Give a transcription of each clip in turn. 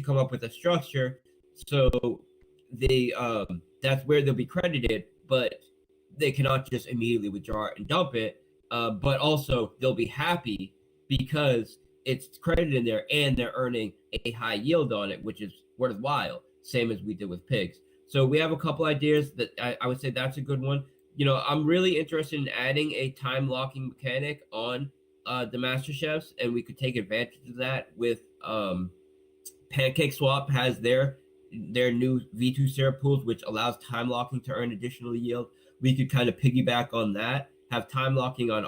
to come up with a structure so they that's where they'll be credited, but they cannot just immediately withdraw it and dump it. But also they'll be happy because it's credited in there and they're earning a high yield on it, which is worthwhile, same as we did with pigs. So we have a couple ideas that I would say that's a good one. I'm really interested in adding a time locking mechanic on the Masterchefs, and we could take advantage of that with Pancake Swap has their new V2 syrup pools, which allows time locking to earn additional yield. We could kind of piggyback on that, have time locking on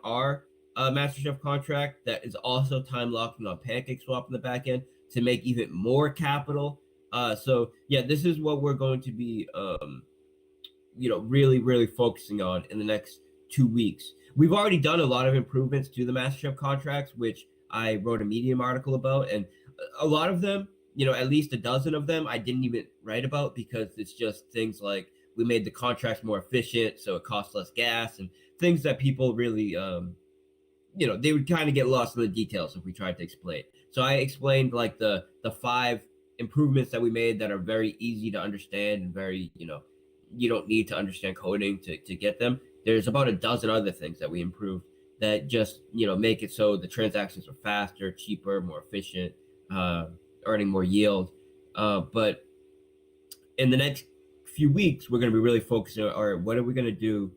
our Masterchef contract that is also time locking on Pancake Swap in the back end to make even more capital. So yeah, this is what we're going to be really, really focusing on in the next 2 weeks. We've already done a lot of improvements to the Masterchef contracts, which I wrote a Medium article about, and a lot of them, at least a dozen of them, I didn't even write about because it's just things like we made the contracts more efficient, so it costs less gas, and things that people really, they would kind of get lost in the details if we tried to explain. So I explained like the 5 improvements that we made that are very easy to understand and very, you don't need to understand coding to get them. There's about a dozen other things that we improved that just, make it so the transactions are faster, cheaper, more efficient, earning more yield. But in the next few weeks, we're going to be really focusing on, all right, what are we going to do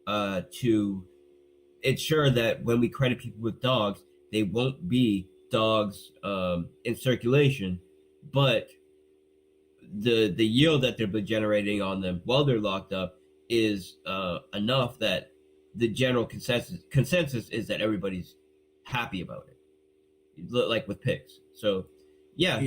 to ensure that when we credit people with dogs, they won't be dogs in circulation, but the yield that they're generating on them while they're locked up is enough that the general consensus is that everybody's happy about it, like with pigs. So yeah.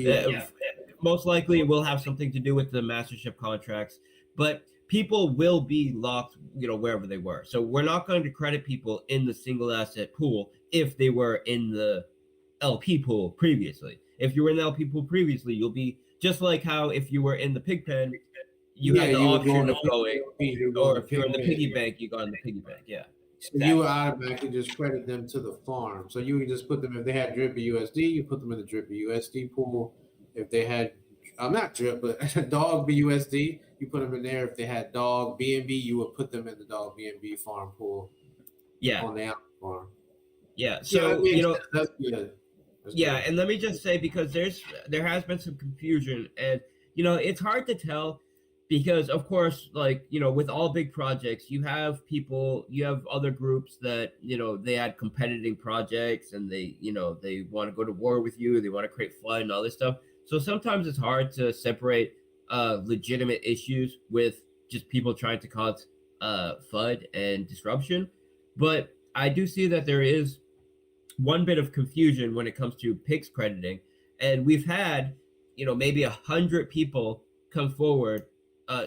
Most likely it will have something to do with the Masterchef contracts, but people will be locked, wherever they were. So we're not going to credit people in the single asset pool if they were in the LP pool previously. If you were in the LP pool previously, you'll be just like how if you were in the pig pen, you had the option of going, or if you're in the piggy bank, you go in the piggy bank. Yeah. So you would automatically just credit them to the farm. So you would just put them, if they had DRIP USD, you put them in the DRIP USD pool. If they had, not DRIP, but dog BUSD, you put them in there. If they had dog BNB, you would put them in the dog BNB farm pool. Yeah. On the farm. Yeah. So, that's good. And let me just say, because there has been some confusion, and it's hard to tell because, of course, like, with all big projects, you have other groups that, they had competing projects and they want to go to war with you, they want to create FUD and all this stuff. So sometimes it's hard to separate legitimate issues with just people trying to cause FUD and disruption. But I do see that there is one bit of confusion when it comes to pigs crediting, and we've had maybe 100 people come forward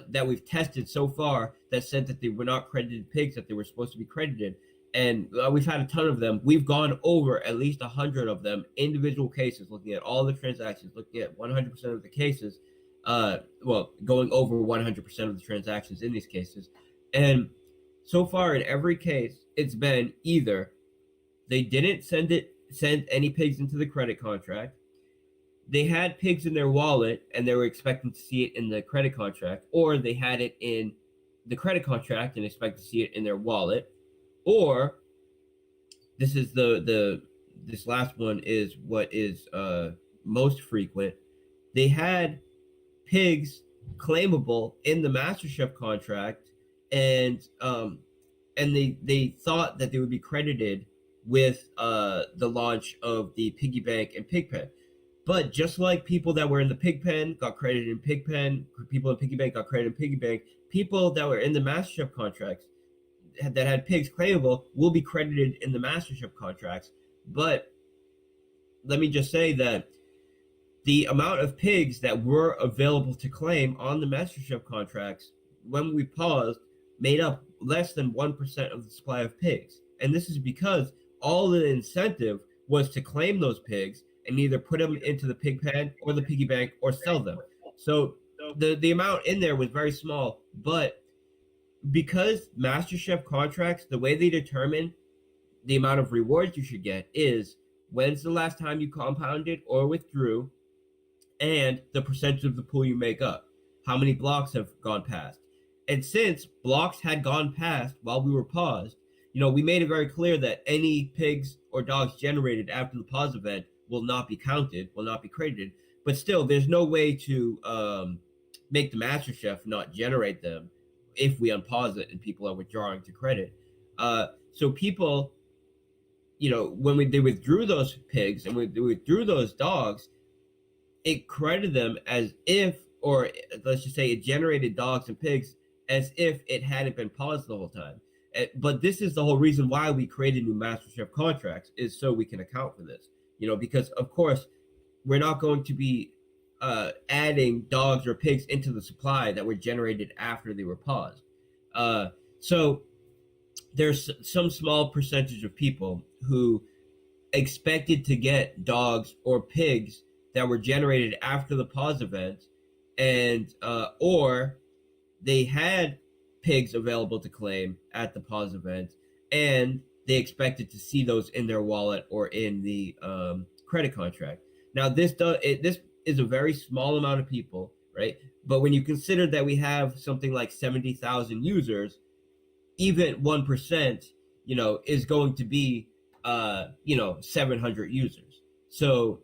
that we've tested so far that said that they were not credited pigs that they were supposed to be credited, and we've had a ton of them. We've gone over at least 100 of them, individual cases, looking at all the transactions, looking at 100% of the cases, going over 100% of the transactions in these cases, and so far in every case it's been either they didn't send any pigs into the credit contract, they had pigs in their wallet and they were expecting to see it in the credit contract, or they had it in the credit contract and expect to see it in their wallet, or this is this last one is what is most frequent. They had pigs claimable in the Masterchef contract, and they thought that they would be credited with the launch of the Piggy Bank and Pigpen. But just like people that were in the Pigpen got credited in Pigpen, people in Piggy Bank got credited in Piggy Bank, people that were in the Masterchef contracts that had pigs claimable will be credited in the Masterchef contracts. But let me just say that the amount of pigs that were available to claim on the Masterchef contracts, when we paused, made up less than 1% of the supply of pigs. And this is because all the incentive was to claim those pigs and either put them into the pig pen or the piggy bank or sell them. So the amount in there was very small, but because Masterchef contracts, the way they determine the amount of rewards you should get is when's the last time you compounded or withdrew, and the percentage of the pool you make up. How many blocks have gone past? And since blocks had gone past while we were paused, we made it very clear that any pigs or dogs generated after the pause event will not be counted, will not be credited. But still, there's no way to make the Masterchef not generate them if we unpause it and people are withdrawing to credit. So people, when they withdrew those pigs and they withdrew those dogs, it credited them as if, or let's just say it generated dogs and pigs as if it hadn't been paused the whole time. But this is the whole reason why we created new Masterchef contracts, is so we can account for this. Because of course we're not going to be adding dogs or pigs into the supply that were generated after they were paused. So there's some small percentage of people who expected to get dogs or pigs that were generated after the pause event, and or they had pigs available to claim at the pause event, and they expected to see those in their wallet or in the credit contract. Now, this is a very small amount of people, right? But when you consider that we have something like 70,000 users, even 1%, is going to be 700 users. So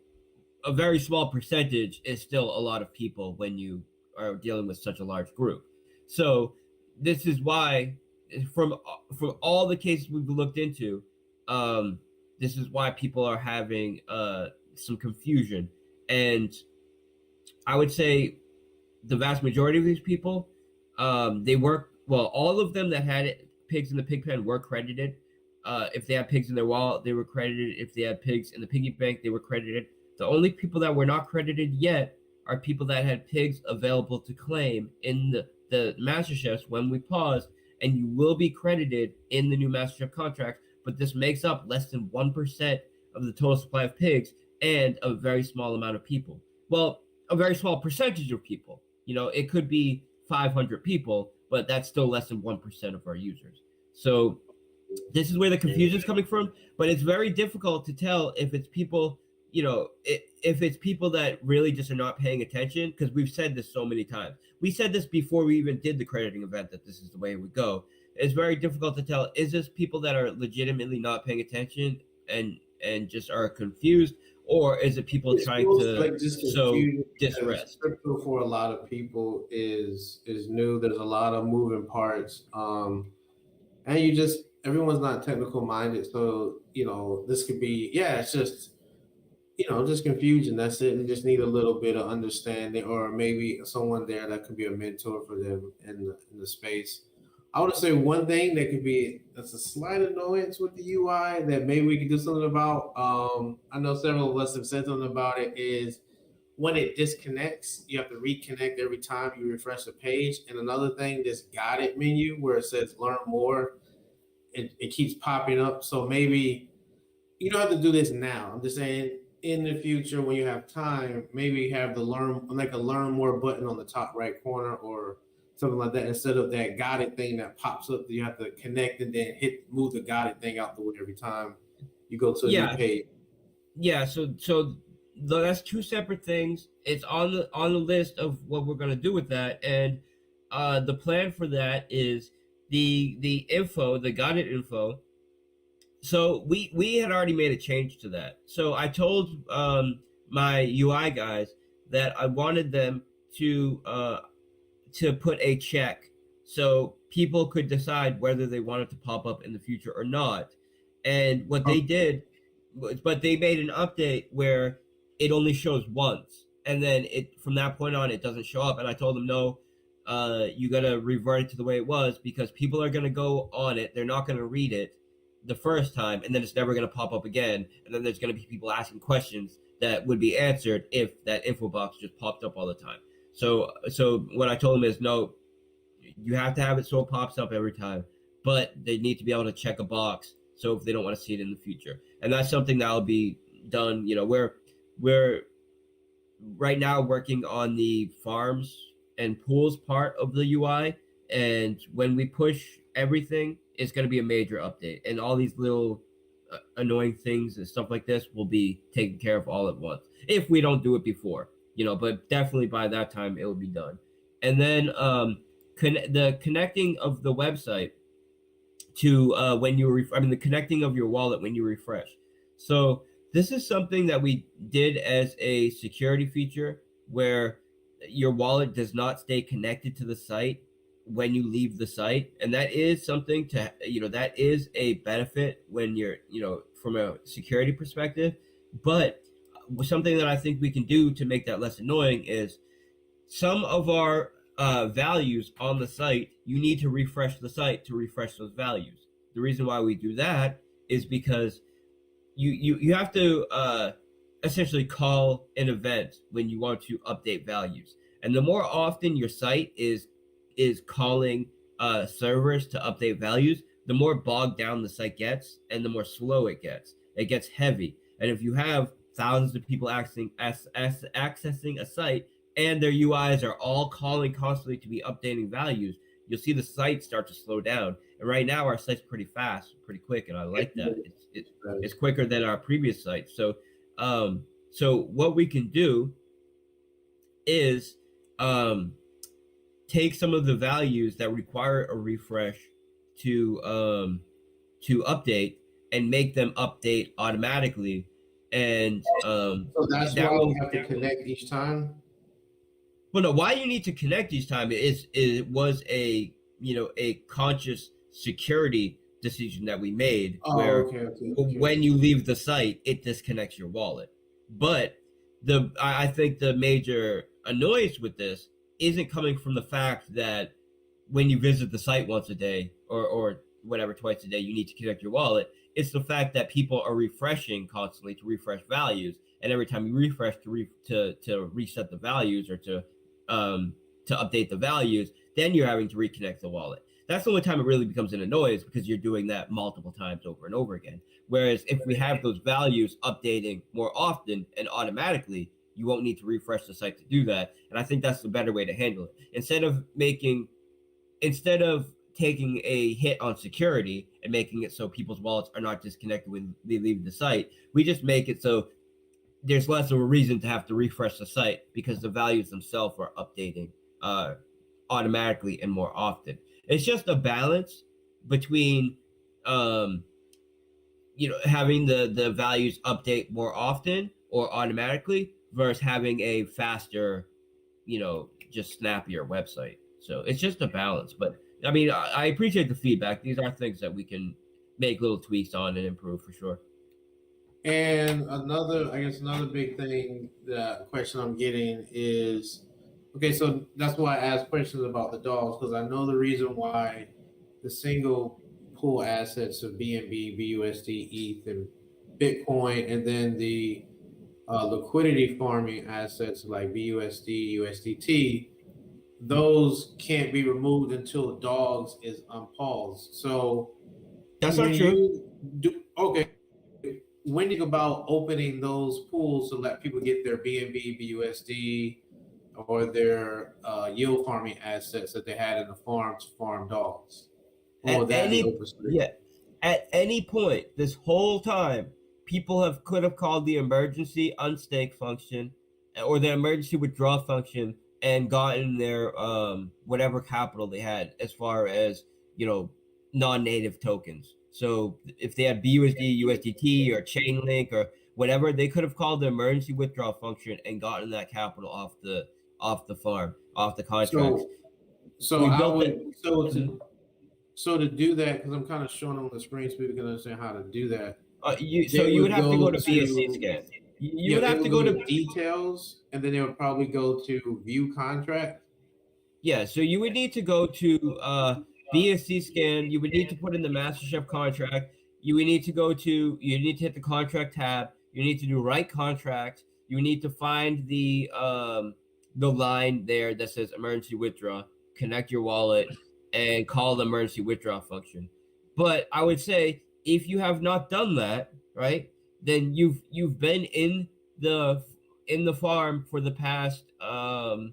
a very small percentage is still a lot of people when you are dealing with such a large group. So this is why, from all the cases we've looked into, this is why people are having some confusion. And I would say the vast majority of these people, they work well. All of them that had pigs in the pig pen were credited. If they had pigs in their wallet, they were credited. If they had pigs in the piggy bank, they were credited. The only people that were not credited yet are people that had pigs available to claim in the Masterchefs when we paused, and you will be credited in the new Masterchef contracts, but this makes up less than 1% of the total supply of pigs and a very small amount of people. Well, a very small percentage of people. It could be 500 people, but that's still less than 1% of our users. So this is where the confusion is coming from, but it's very difficult to tell if it's people, if it's people that really just are not paying attention, because we've said this so many times. We said this before we even did the crediting event, that this is the way it would go. It's very difficult to tell, is this people that are legitimately not paying attention and just are confused, or is it people trying to sow disrest? Crypto for a lot of people is new. There's a lot of moving parts, and everyone's not technical minded. So this could be it's just just confusion. That's it. They just need a little bit of understanding, or maybe someone there that could be a mentor for them in the space. I want to say one thing that's a slight annoyance with the UI that maybe we could do something about. I know several of us have said something about it, is when it disconnects, you have to reconnect every time you refresh the page. And another thing, this guided menu where it says learn more, it keeps popping up. So maybe you don't have to do this now. I'm just saying, in the future, when you have time, maybe have a learn more button on the top right corner or something like that, instead of that guided thing that pops up that you have to connect and then move the guided thing out the way every time you go to a new page. Yeah, so that's two separate things. It's on the list of what we're gonna do with that, and the plan for that is the info, the guided info. So we had already made a change to that. So I told my UI guys that I wanted them to put a check so people could decide whether they wanted to pop up in the future or not. And what they did was, but they made an update where it only shows once, and then from that point on it doesn't show up. And I told them, no, you gotta revert it to the way it was, because people are gonna go on it, they're not gonna read it the first time, and then it's never going to pop up again, and then there's going to be people asking questions that would be answered if that info box just popped up all the time. So what I told them is, no, you have to have it so it pops up every time, but they need to be able to check a box so if they don't want to see it in the future. And that's something that will be done. We're right now working on the farms and pools part of the UI, and when we push everything, it's going to be a major update, and all these little annoying things and stuff like this will be taken care of all at once if we don't do it before. but definitely by that time it will be done. And then the connecting of the website to when you the connecting of your wallet when you refresh. So this is something that we did as a security feature where your wallet does not stay connected to the site when you leave the site, and that is something to that is a benefit when you're from a security perspective. But something that I think we can do to make that less annoying is some of our values on the site, you need to refresh the site to refresh those values. The reason why we do that is because you have to essentially call an event when you want to update values, and the more often your site is calling servers to update values, the more bogged down the site gets, and the more slow it gets. It gets heavy, and if you have thousands of people accessing a site and their UIs are all calling constantly to be updating values, you'll see the site start to slow down. And right now, our site's pretty fast, pretty quick, and I like that. It's quicker than our previous site. So, so what we can do is take some of the values that require a refresh to update and make them update automatically. And so that's why we have to connect each time. Well, no, why you need to connect each time it was a a conscious security decision that we made where when you leave the site, it disconnects your wallet. But I think the major annoyance with this isn't coming from the fact that when you visit the site once a day or whatever twice a day, you need to connect your wallet. It's the fact that people are refreshing constantly to refresh values, and every time you refresh to reset the values or to update the values, then you're having to reconnect the wallet. That's the only time it really becomes an annoyance, because you're doing that multiple times over and over again. Whereas if we have those values updating more often and automatically, you won't need to refresh the site to do that. And I think that's the better way to handle it. Instead of taking a hit on security and making it so people's wallets are not disconnected when they leave the site, we just make it so there's less of a reason to have to refresh the site, because the values themselves are updating automatically and more often. It's just a balance between having the values update more often or automatically versus having a faster, just snappier website. So it's just a balance. But I mean, I appreciate the feedback. These are things that we can make little tweaks on and improve for sure. And another big thing, the question I'm getting is, okay, so that's why I asked questions about the dogs, because I know the reason why the single pool assets of BNB, BUSD, ETH, and Bitcoin, and then the liquidity farming assets like BUSD, USDT, those can't be removed until dogs is unpaused. So that's not true. When you think about opening those pools to let people get their BNB, BUSD, or their yield farming assets that they had in the farm to farm dogs? Or at any point this whole time, people could have called the emergency unstake function or the emergency withdraw function and gotten their whatever capital they had as far as non-native tokens. So if they had BUSD, USDT, or Chainlink or whatever, they could have called the emergency withdrawal function and gotten that capital off the farm, off the contract. So to do that, because I'm kind of showing on the screen so people can understand how to do that. You would have to go to BSC scan. You would have to go to details, and then they would probably go to view contract. Yeah, so you would need to go to BSC scan. You would need to put in the Masterchef contract. You need to hit the contract tab. You need to do write contract. You need to find the line there that says emergency withdraw, connect your wallet, and call the emergency withdraw function. But I would say if you have not done that, right, then you've been in the farm for the past however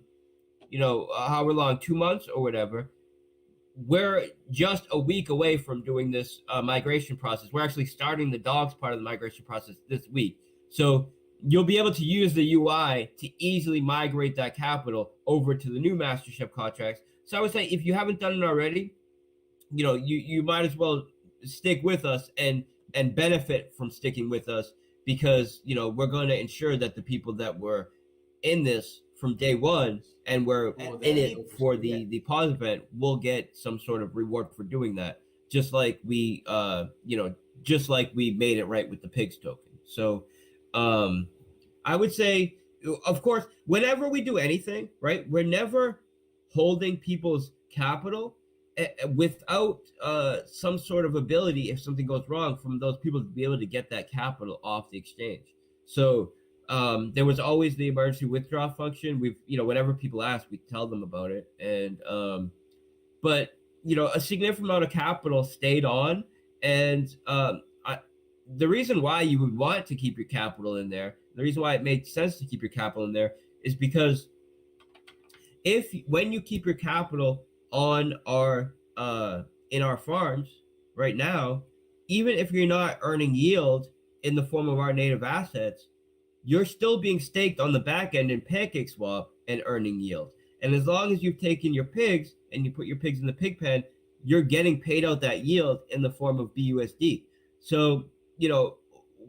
long, 2 months or whatever. We're just a week away from doing this migration process. We're actually starting the dogs part of the migration process this week. So you'll be able to use the UI to easily migrate that capital over to the new Masterchef contracts. So I would say if you haven't done it already, you might as well stick with us and benefit from sticking with us, because we're going to ensure that the people that were in this from day one and were in it for the pause event will get some sort of reward for doing that, just like we made it right with the pigs token. So I would say, of course, whenever we do anything, right, we're never holding people's capital without some sort of ability, if something goes wrong, from those people to be able to get that capital off the exchange. So there was always the emergency withdrawal function. Whenever people ask, we tell them about it. And but a significant amount of capital stayed on, and the reason why you would want to keep your capital in there, the reason why it made sense to keep your capital in there, is because when you keep your capital on our in our farms right now, even if you're not earning yield in the form of our native assets, you're still being staked on the back end in PancakeSwap and earning yield. And as long as you've taken your pigs and you put your pigs in the pig pen, you're getting paid out that yield in the form of BUSD. So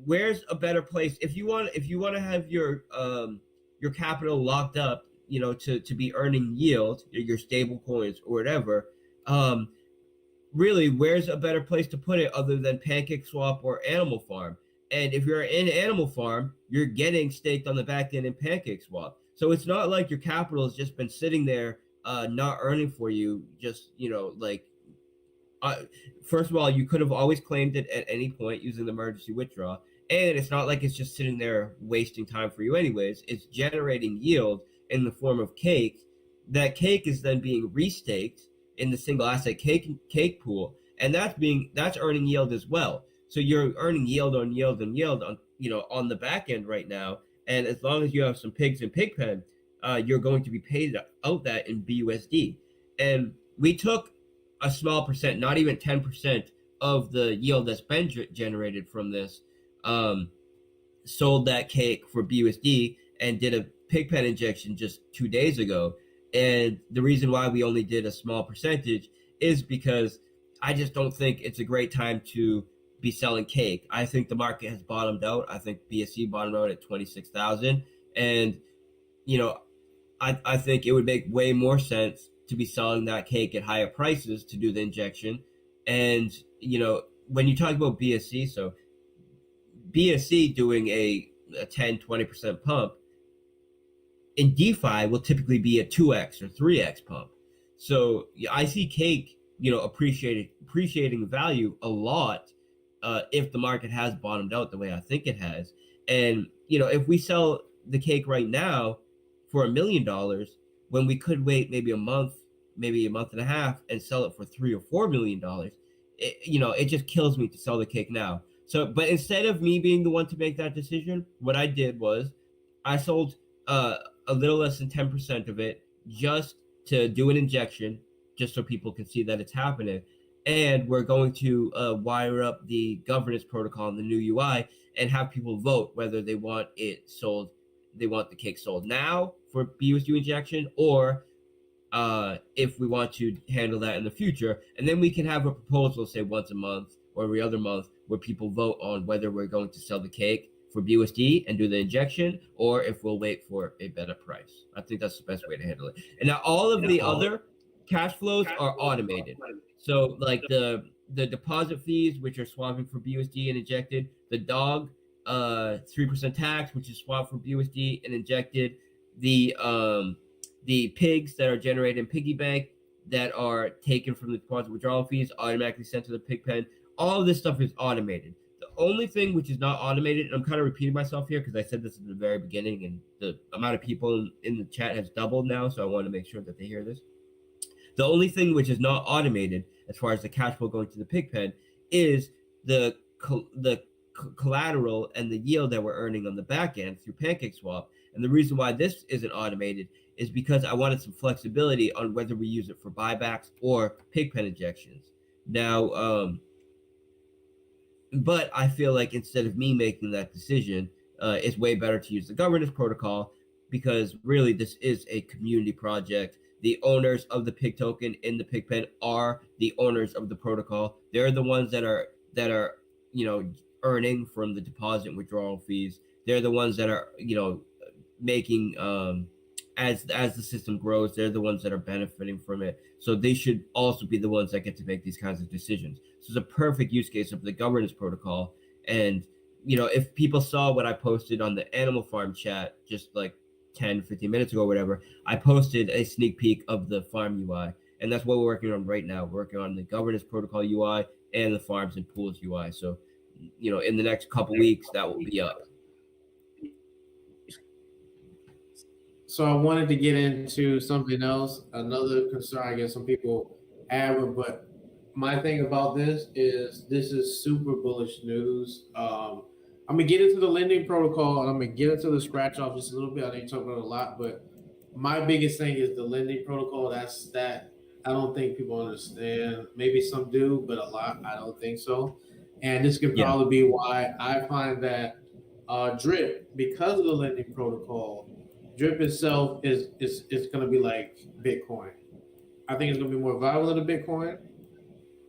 where's a better place if you want to have your capital locked up, to be earning yield, your stable coins or whatever. Really, where's a better place to put it other than PancakeSwap or Animal Farm? And if you're in Animal Farm, you're getting staked on the back end in PancakeSwap. So it's not like your capital has just been sitting there, not earning for you. Just first of all, you could have always claimed it at any point using the emergency withdrawal, and it's not like it's just sitting there wasting time for you anyways. It's generating yield in the form of cake. That cake is then being restaked in the single asset cake pool, and that's earning yield as well. So you're earning yield on yield on yield on the back end right now. And as long as you have some pigs in Pigpen, you're going to be paid out that in BUSD. And we took a small percent, not even 10% of the yield that's been generated from this, sold that cake for BUSD and did a Pigpen injection just 2 days ago. And the reason why we only did a small percentage is because I just don't think it's a great time to be selling cake. I think the market has bottomed out. I think BSC bottomed out at 26,000. And, I think it would make way more sense to be selling that cake at higher prices to do the injection. And, when you talk about BSC, so BSC doing a 10, 20% pump in DeFi will typically be a 2x or 3x pump. So I see cake, appreciating value a lot if the market has bottomed out the way I think it has. And, if we sell the cake right now for $1 million, when we could wait maybe a month and a half and sell it for $3 or $4 million, it just kills me to sell the cake now. So, but instead of me being the one to make that decision, what I did was I sold a little less than 10% of it just to do an injection, just so people can see that it's happening. And we're going to wire up the governance protocol in the new UI and have people vote whether they want it sold. They want the cake sold now for BUSD injection, or if we want to handle that in the future. And then we can have a proposal, say once a month or every other month, where people vote on whether we're going to sell the cake for BUSD and do the injection, or if we'll wait for a better price. I think that's the best way to handle it. And now all of the other cash flows are automated. So like the deposit fees, which are swapping for BUSD and injected, the dog 3% tax, which is swapped for BUSD and injected, the pigs that are generated in Piggy Bank that are taken from the deposit withdrawal fees automatically sent to the pig pen. All of this stuff is automated. The only thing which is not automated, and I'm kind of repeating myself here because I said this at the very beginning, and the amount of people in the chat has doubled now, so I want to make sure that they hear this. The only thing which is not automated as far as the cash flow going to the pig pen is the collateral and the yield that we're earning on the back end through PancakeSwap. And the reason why this isn't automated is because I wanted some flexibility on whether we use it for buybacks or pig pen injections. Now, but I feel like instead of me making that decision, it's way better to use the governance protocol because really this is a community project. The owners of the pig token in the pig pen are the owners of the protocol. They're the ones that are earning from the deposit and withdrawal fees. They're the ones that are making as the system grows, they're the ones that are benefiting from it. So they should also be the ones that get to make these kinds of decisions. So it's a perfect use case of the governance protocol. And if people saw what I posted on the Animal Farm chat just like 10-15 minutes ago or whatever, I posted a sneak peek of the farm UI. And that's what we're working on right now. We're working on the governance protocol UI and the farms and pools UI. So in the next couple weeks that will be up. So I wanted to get into something else, another concern I guess some people have, but my thing about this is super bullish news. I'm gonna get into the lending protocol and I'm gonna get into the scratch off just a little bit. I know you talk about it a lot, but my biggest thing is the lending protocol. That I don't think people understand. Maybe some do, but a lot I don't think so. And this could probably be why I find that DRIP, because of the lending protocol, DRIP itself is going to be like Bitcoin. I think it's going to be more valuable than the Bitcoin.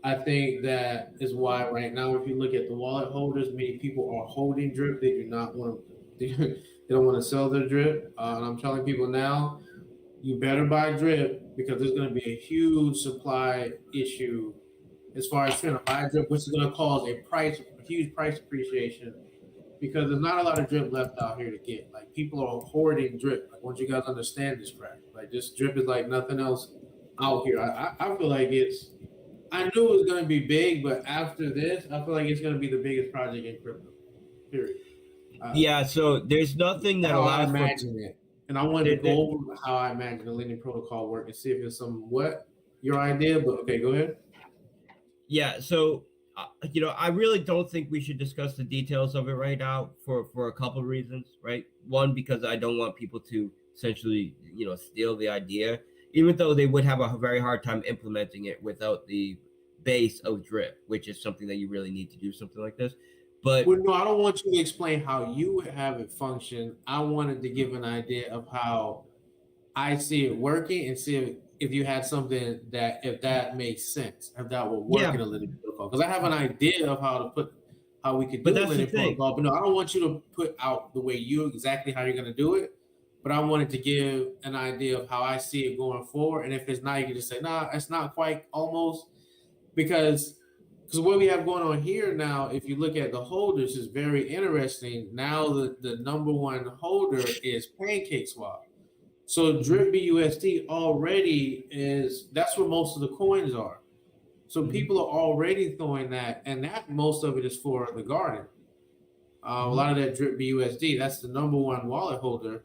I think that is why right now, if you look at the wallet holders, many people are holding DRIP. They do not want to. They don't want to sell their DRIP. And I'm telling people now, you better buy DRIP because there's going to be a huge supply issue as far as trying to buy DRIP, which is going to cause a huge price appreciation, because there's not a lot of DRIP left out here to get. Like, people are hoarding DRIP. Like, once you guys understand this crap, like, this DRIP is like nothing else out here. I feel like I knew it was going to be big, but after this, I feel like it's going to be the biggest project in crypto, period. Yeah, so there's nothing that how I allows imagine it. And I wanted to go over how I imagine the lending protocol work and see if it's somewhat your idea, but okay, go ahead. Yeah, so I really don't think we should discuss the details of it right now for a couple of reasons, right? One, because I don't want people to essentially steal the idea, even though they would have a very hard time implementing it without the base of DRIP, which is something that you really need to do something like this. But well, no, I don't want you to explain how you would have it function. I wanted to give an idea of how I see it working and see if you had something that, if that makes sense, if that will work in a lending protocol. Because I have an idea of how we could do a lending protocol, but no, I don't want you to put out the way exactly how you're going to do it. But I wanted to give an idea of how I see it going forward. And if it's not, you can just say, nah, it's not quite almost, because what we have going on here now, if you look at the holders, is very interesting. Now the number one holder is PancakeSwap. So DRIP BUSD already that's where most of the coins are. So people are already throwing that, and that most of it is for the garden. A lot of that DRIP BUSD, that's the number one wallet holder,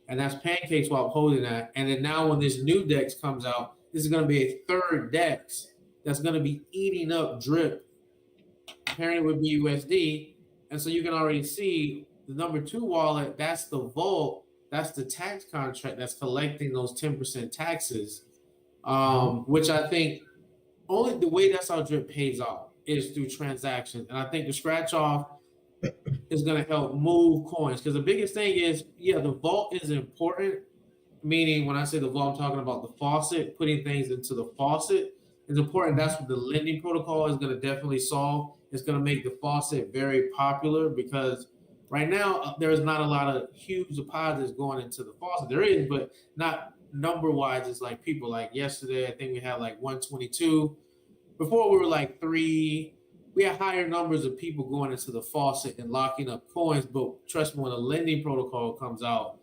and that's PancakeSwap holding that. And then now when this new DEX comes out, this is going to be a third DEX that's going to be eating up DRIP, pairing with BUSD. And so you can already see the number two wallet, that's the vault, that's the tax contract that's collecting those 10% taxes, which I think only the way that's how DRIP pays off is through transactions. And I think the scratch off is going to help move coins, because the biggest thing is, the vault is important. Meaning, when I say the vault, I'm talking about the faucet, putting things into the faucet is important. That's what the lending protocol is going to definitely solve. It's going to make the faucet very popular, because right now there is not a lot of huge deposits going into the faucet. There is, but not number-wise. It's like people like yesterday, I think we had like 122. Before we were like 3. We had higher numbers of people going into the faucet and locking up coins. But trust me, when the lending protocol comes out,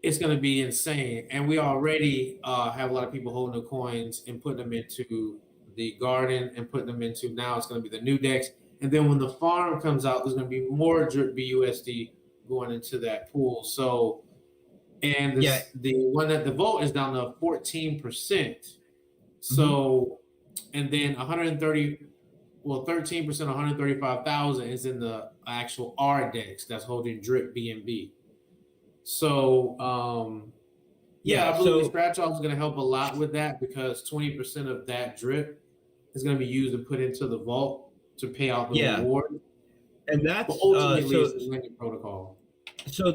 it's going to be insane. And we already have a lot of people holding the coins and putting them into the garden and putting them into, now it's going to be the new DEX. And then when the farm comes out, there's going to be more DRIP BUSD going into that pool. So, and the one that the vote is down to 14%. So, and then 13%, 135,000 is in the actual RDEX that's holding DRIP BNB. So, I believe the scratch off is going to help a lot with that, because 20% of that DRIP is going to be used to put into the vault to pay out the reward. and But that's ultimately, it's the lending protocol. so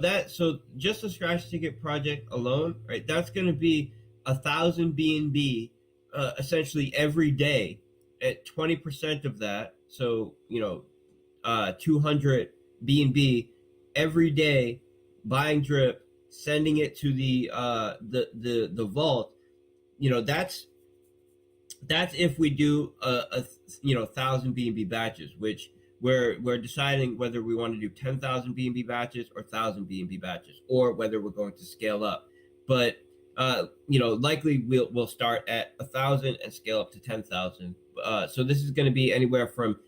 just the scratch ticket project alone, right? That's going to be 1,000 BNB essentially every day at 20% of that. So 200 BNB every day, buying drip, sending it to the vault. That's if we do a 1,000 BNB batches, which we're deciding whether we want to do 10,000 BNB batches or 1,000 BNB batches, or whether we're going to scale up. But likely we'll start at 1,000 and scale up to 10,000. So this is going to be anywhere from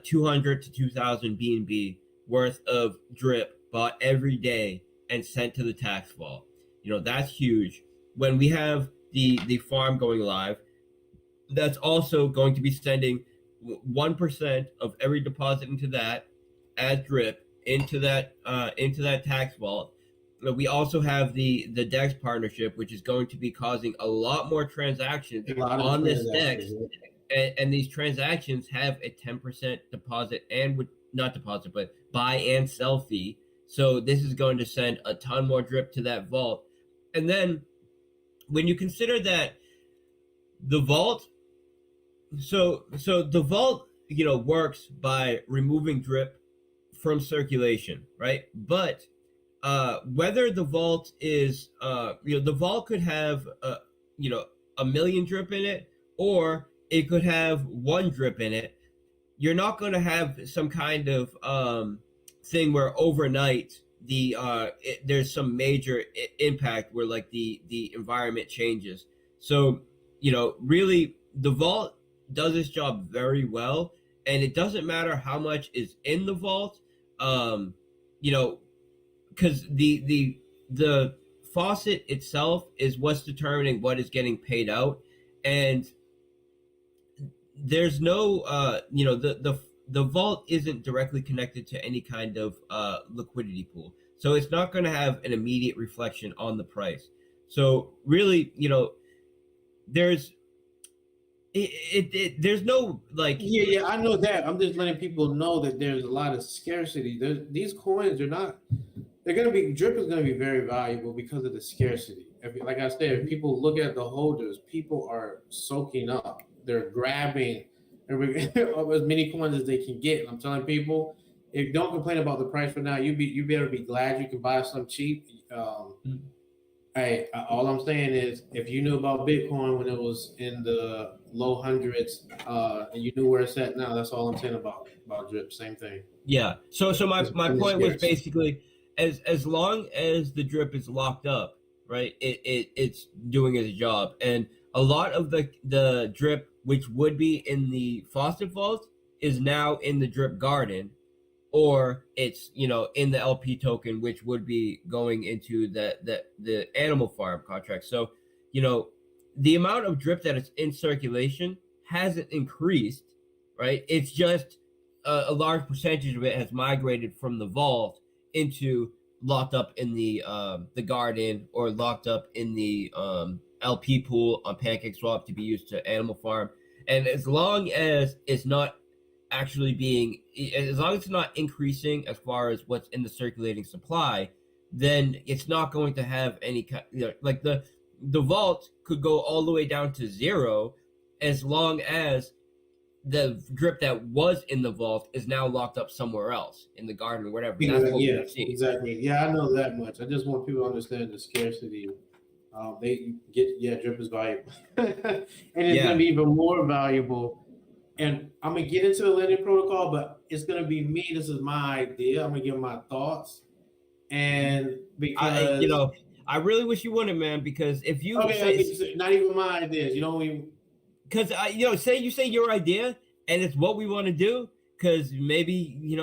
200 to 2,000 BNB worth of drip bought every day and sent to the tax vault. That's huge. When we have the farm going live, that's also going to be sending 1% of every deposit into that as drip into that tax vault. We also have the DEX partnership, which is going to be causing a lot more transactions on this DEX, and these transactions have a 10% deposit and not deposit, but buy and sell fee. So this is going to send a ton more drip to that vault. And then when you consider that the vault, so the vault, works by removing drip from circulation, right? But whether the vault is, the vault could have, 1,000,000 drip in it, or it could have 1 drip in it. You're not going to have some kind of thing where overnight there's some major impact where like the environment changes. So really the vault does its job very well, and it doesn't matter how much is in the vault, because the faucet itself is what's determining what is getting paid out, and there's no the vault isn't directly connected to any kind of liquidity pool, so it's not going to have an immediate reflection on the price. So really, there's there's no yeah, I know that. I'm just letting people know that there's a lot of scarcity. These coins are not. They're gonna be drip is gonna be very valuable because of the scarcity. Like I said, if people look at the holders, people are soaking up. They're grabbing as many coins as they can get. I'm telling people, if don't complain about the price for now, you better be glad you can buy some cheap. Hey, all I'm saying is, if you knew about Bitcoin when it was in the low hundreds, and you knew where it's at now, that's all I'm saying about drip. Same thing. Yeah. So my point was basically, as long as the drip is locked up, right? It's doing its job, and a lot of the drip which would be in the faucet vault is now in the drip garden, or it's in the LP token, which would be going into the animal farm contract. So the amount of drip that is in circulation hasn't increased, right? It's just a large percentage of it has migrated from the vault into locked up in the garden, or locked up in the LP pool on PancakeSwap to be used to animal farm. And as long as it's not actually being, as long as it's not increasing as far as what's in the circulating supply, then it's not going to have any like the vault could go all the way down to 0, as long as the drip that was in the vault is now locked up somewhere else in the garden or whatever. That's what we're seeing. Exactly. Yeah, I know that much. I just want people to understand the scarcity. They get drip is valuable, and it's going to be even more valuable. And I'm gonna get into the lending protocol, but it's gonna be me. This is my idea. I'm gonna give my thoughts, and because I really wish you wouldn't, man. Because if you say, not even my ideas, because say your idea and it's what we want to do, because maybe you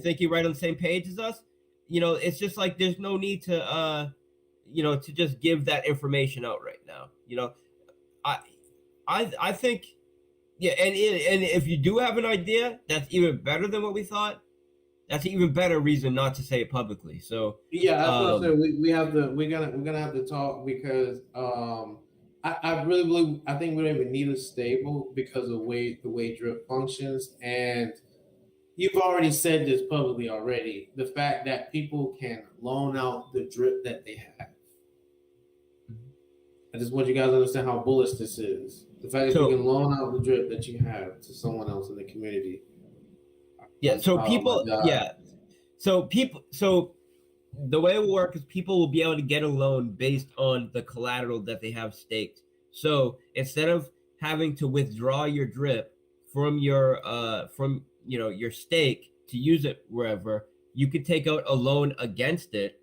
think you're right on the same page as us. It's just like there's no need to to just give that information out right now. I think. Yeah, and if you do have an idea that's even better than what we thought, that's an even better reason not to say it publicly. So yeah, that's what I said. We're gonna have to talk, because I really believe, I think we don't even need a stable because of the way drip functions, and you've already said this publicly already. The fact that people can loan out the drip that they have. I just want you guys to understand how bullish this is. The fact that you So can loan out the drip that you have to someone else in the community. yeah, so Oh my people, God. yeah, so the way it will work is people will be able to get a loan based on the collateral that they have staked. So instead of having to withdraw your drip from your stake to use it wherever, you could take out a loan against it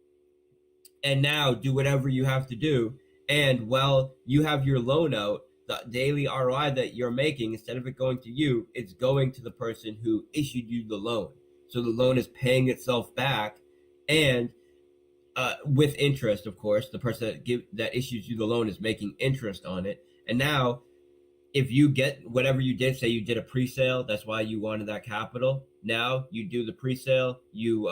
and now do whatever you have to do. And while you have your loan out, the daily ROI that you're making, instead of it going to you, it's going to the person who issued you the loan. So the loan is paying itself back, and with interest, of course. The person that issues you the loan is making interest on it, and now if you get whatever you did, say you did a pre-sale, that's why you wanted that capital. Now you do the pre-sale, you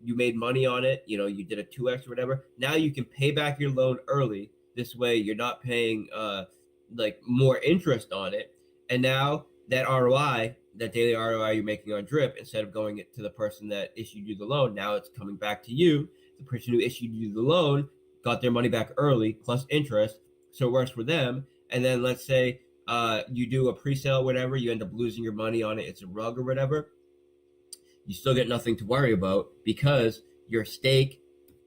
made money on it, you did a 2x or whatever. Now you can pay back your loan early. This way you're not paying like more interest on it. And now that ROI, that daily ROI you're making on drip, instead of going to the person that issued you the loan, now it's coming back to you. The person who issued you the loan got their money back early plus interest, so it works for them. And then let's say you do a pre-sale, whatever, you end up losing your money on it, it's a rug or whatever, you still get nothing to worry about because your stake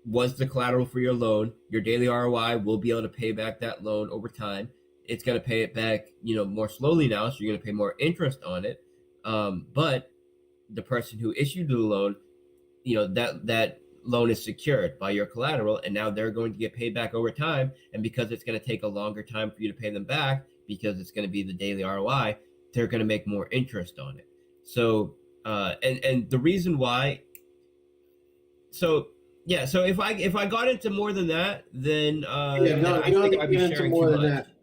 was the collateral for your loan. Your daily ROI will be able to pay back that loan over time. It's going to pay it back, more slowly now, so you're going to pay more interest on it. But the person who issued the loan, that loan is secured by your collateral, and now they're going to get paid back over time. And because it's going to take a longer time for you to pay them back, because it's going to be the daily ROI, they're going to make more interest on it. So, and the reason why, so yeah, so if I got into more than that, then Yeah, then no, I you don't think have to I'd be get into sharing more too than much. that.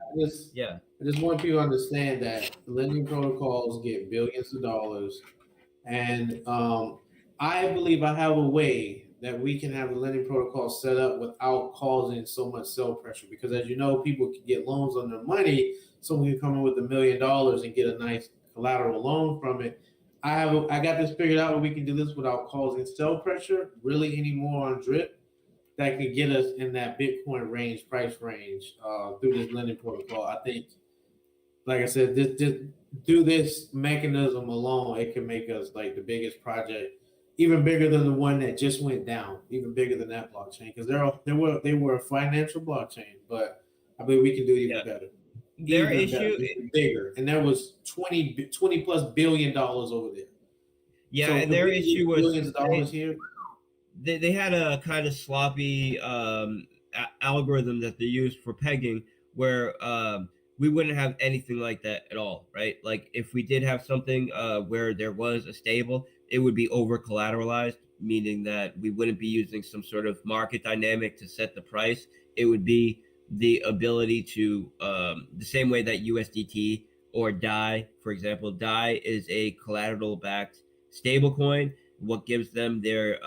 Yeah. I just want people to understand that lending protocols get billions of dollars. And I believe I have a way that we can have the lending protocol set up without causing so much sell pressure. Because as you know, people can get loans on their money. Someone can come in with $1 million and get a nice collateral loan from it. I got this figured out where we can do this without causing sell pressure really anymore on drip that could get us in that Bitcoin range, price range through this lending protocol. I think, like I said, just do this mechanism alone, it can make us like the biggest project, even bigger than the one that just went down, even bigger than that blockchain because they were a financial blockchain, but I believe we can do Yeah. Their even better, issue, even bigger. And there was 20 plus $billion over there. yeah, So and if their we can issue get was billions of dollars here, they had a kind of sloppy algorithm that they used for pegging where we wouldn't have anything like that at all, right? Like if we did have something where there was a stable, it would be over collateralized, meaning that we wouldn't be using some sort of market dynamic to set the price. It would be the ability to the same way that USDT or DAI, for example, DAI is a collateral backed stablecoin. What gives them their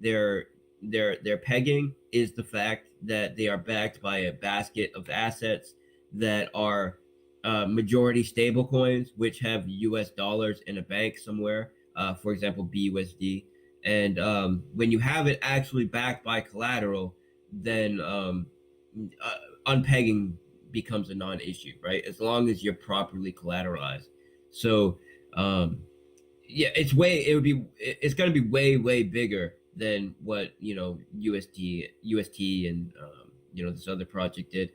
their pegging is the fact that they are backed by a basket of assets that are majority stable coins, which have US dollars in a bank somewhere, for example, BUSD. And when you have it actually backed by collateral, then unpegging becomes a non-issue, right? As long as you're properly collateralized. So yeah, it's going to be way bigger than what UST and this other project did,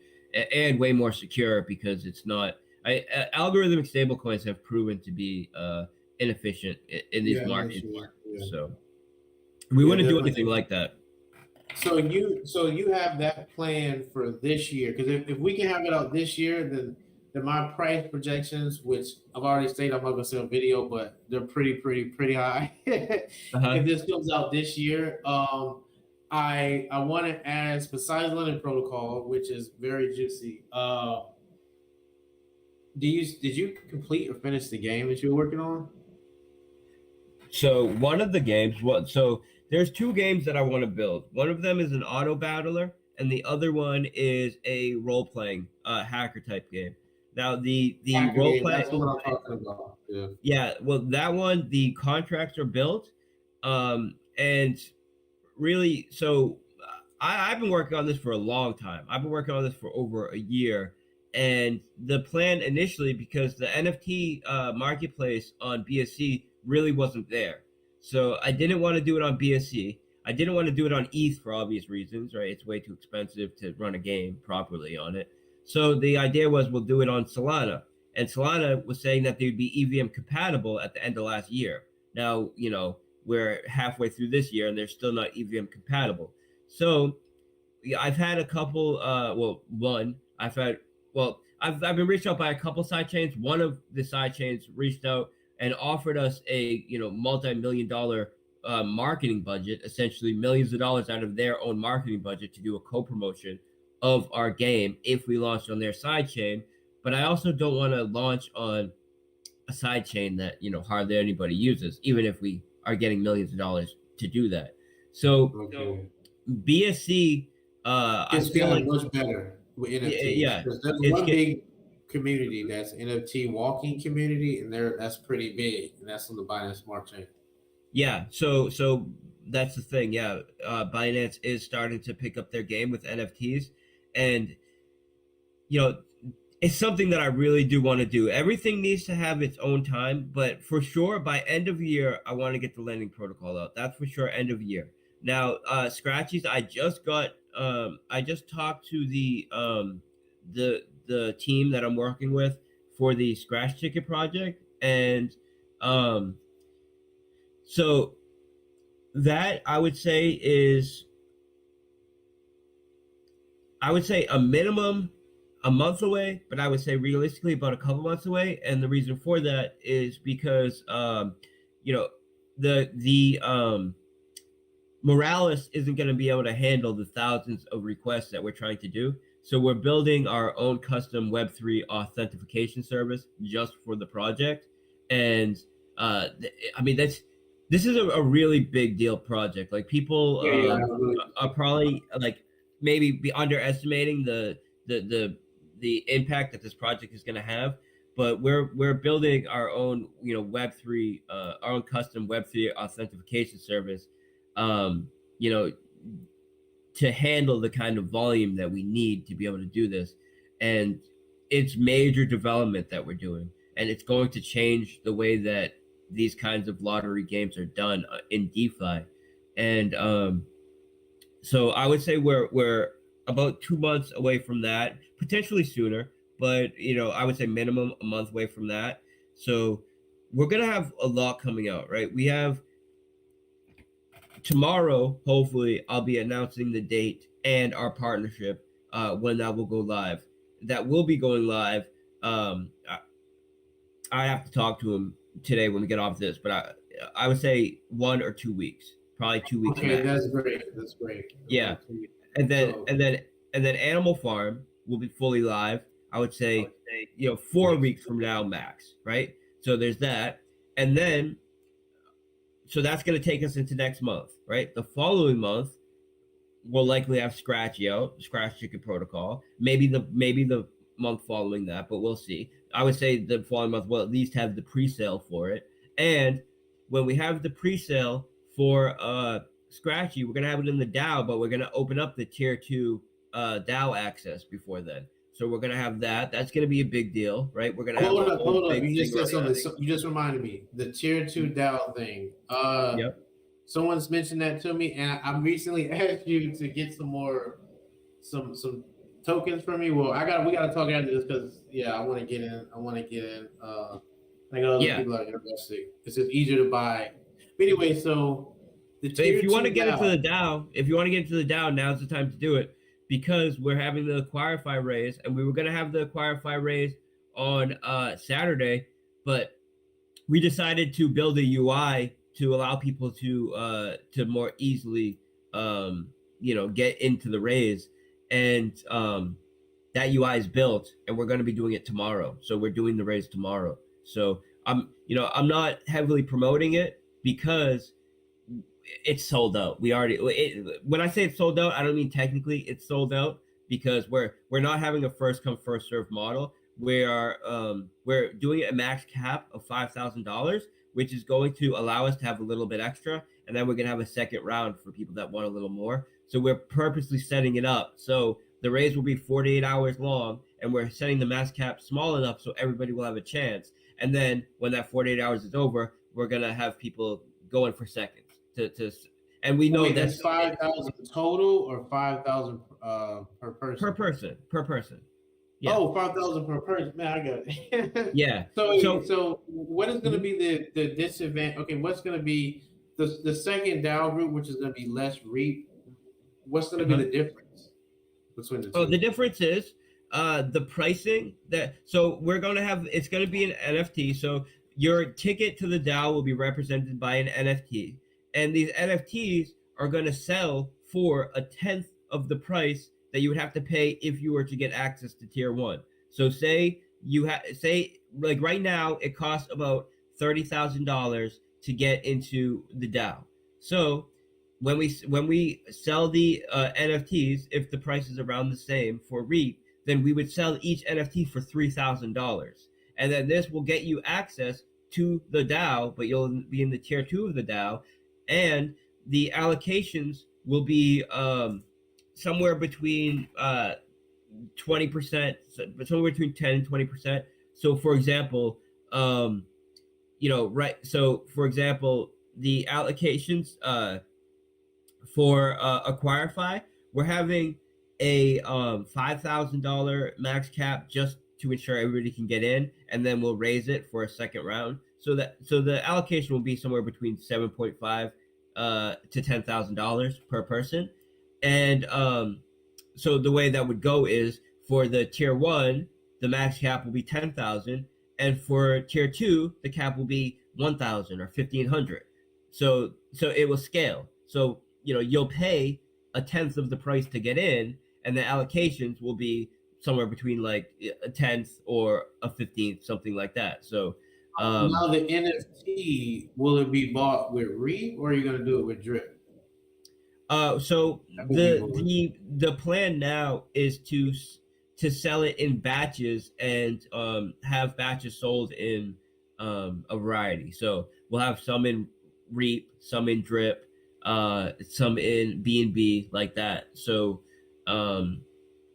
and way more secure because it's not. Algorithmic stablecoins have proven to be inefficient in these yeah, market sure. environments, so we Yeah, wouldn't do definitely. anything like that. So you have that plan for this year because if we can have it out this year, then my price projections, which I've already stated, I'm not gonna say on video, but they're pretty high. Uh-huh. If this comes out this year, I want to add besides lending protocol, which is very juicy. Did you complete or finish the game that you were working on? So one of the games, so there's two games that I want to build. One of them is an auto battler, and the other one is a role playing hacker type game. Now the Hacker role game. play, That's what I'm talking about. Yeah. yeah, well that one the contracts are built, and really so I've been working on this for a long time. I've been working on this for over a year, and the plan initially, because the NFT marketplace on BSC really wasn't there, so I didn't want to do it on BSC. I didn't want to do it on ETH for obvious reasons, right? It's way too expensive to run a game properly on it. So the idea was we'll do it on Solana, and Solana was saying that they'd be EVM compatible at the end of last year. Now, we're halfway through this year and they're still not EVM compatible. So I've had a couple, one, I've been reached out by a couple side chains. One of the side chains reached out and offered us a, multi-million dollar marketing budget, essentially millions of dollars out of their own marketing budget to do a co-promotion of our game if we launched on their side chain. But I also don't want to launch on a side chain that hardly anybody uses, even if we are getting millions of dollars to do that. So Okay. BSC, I It's feel gotten like, much better with NFTs yeah, because there's it's one big community that's NFT walking community, and that's pretty big, and that's on the Binance Smart Chain. yeah. So that's the thing. Yeah, Binance is starting to pick up their game with NFTs, and it's something that I really do want to do. Everything needs to have its own time, but for sure by end of year, I want to get the lending protocol out. That's for sure, end of year. Now, Scratchies, I just talked to the team that I'm working with for the Scratch Ticket project, and so that I would say a minimum a month away, but I would say realistically about a couple months away. And the reason for that is because the Morales isn't going to be able to handle the thousands of requests that we're trying to do. So we're building our own custom Web3 authentication service just for the project. And I mean, this is a really big deal project. Like people are probably like maybe be underestimating the impact that this project is going to have. But we're building our own Web3 our own custom Web3 authentication service, um, you know, to handle the kind of volume that we need to be able to do this. And it's major development that we're doing, and it's going to change the way that these kinds of lottery games are done in DeFi. And so I would say we're about 2 months away from that, potentially sooner, but I would say minimum a month away from that. So we're gonna have a lot coming out, right? We have tomorrow, hopefully, I'll be announcing the date and our partnership when that will go live. That will be going live. I have to talk to him today when we get off this, but I would say 1 or 2 weeks, probably 2 weeks. Okay, max. that's great. That's great. Yeah, and then So- Animal Farm will be fully live. I would say 4 weeks from now max, right? So there's that, and then so that's going to take us into next month, right? The following month, we'll likely have Scratch Ticket Protocol. Maybe the month following that, but we'll see. I would say the following month we'll at least have the pre-sale for it. And when we have the pre-sale for Scratchy, we're gonna have it in the DAO, but we're gonna open up the tier 2 DAO access before then. So we're gonna have that. That's gonna be a big deal, right? We're gonna hold have up. You just said something. You just reminded me. The tier 2 DAO thing. Yep. Someone's mentioned that to me, and I recently asked you to get some more, some tokens for me. Well, we gotta talk after this because I want to get in. I know other people are interested. It's just easier to buy. But anyway, so if you want to get into the DAO, now's the time to do it, because we're having the Acquirify raise, and we were gonna have the Acquirify raise on Saturday, but we decided to build a UI to allow people to more easily get into the raise, and that UI is built, and we're going to be doing it tomorrow. So we're doing the raise tomorrow. So I'm not heavily promoting it because it's sold out. When I say it's sold out, I don't mean technically it's sold out, because we're not having a first come first serve model. we're doing a max cap of $5,000, which is going to allow us to have a little bit extra, and then we're gonna have a second round for people that want a little more. So we're purposely setting it up so the raise will be 48 hours long, and we're setting the max cap small enough so everybody will have a chance. And then when that 48 hours is over, we're gonna have people going for seconds to and we know that's 5,000 total or 5,000 per person. Per person. Yeah. Oh, 5,000 per person. Man, I got it. Yeah. So what is going to be the disadvantage? Okay, what's going to be the second DAO group, which is going to be less REAP? What's going to be the difference between the two? Oh, the difference is the pricing that. So we're going to have. It's going to be an NFT. So your ticket to the DAO will be represented by an NFT, and these NFTs are going to sell for a tenth of the price that you would have to pay if you were to get access to tier 1. So say like right now it costs about $30,000 to get into the DAO. So when we sell the NFTs, if the price is around the same for REAP, then we would sell each NFT for $3,000, and then this will get you access to the DAO, but you'll be in the tier 2 of the DAO, and the allocations will be somewhere between 20%, somewhere between 10 and 20%. So for example, so for example, the allocations for Acquirify, we're having a $5,000 max cap just to ensure everybody can get in, and then we'll raise it for a second round. So the allocation will be somewhere between 7.5 to $10,000 per person. And so the way that would go is for the tier 1, the max cap will be 10,000, and for tier 2, the cap will be 1,000 or 1,500. So it will scale. So you'll pay a tenth of the price to get in, and the allocations will be somewhere between like a tenth or a 15th, something like that. So now the NFT, will it be bought with REAP or are you going to do it with DRIP? So the plan now is to sell it in batches and have batches sold in a variety. So we'll have some in REAP, some in DRIP, some in BNB, like that. So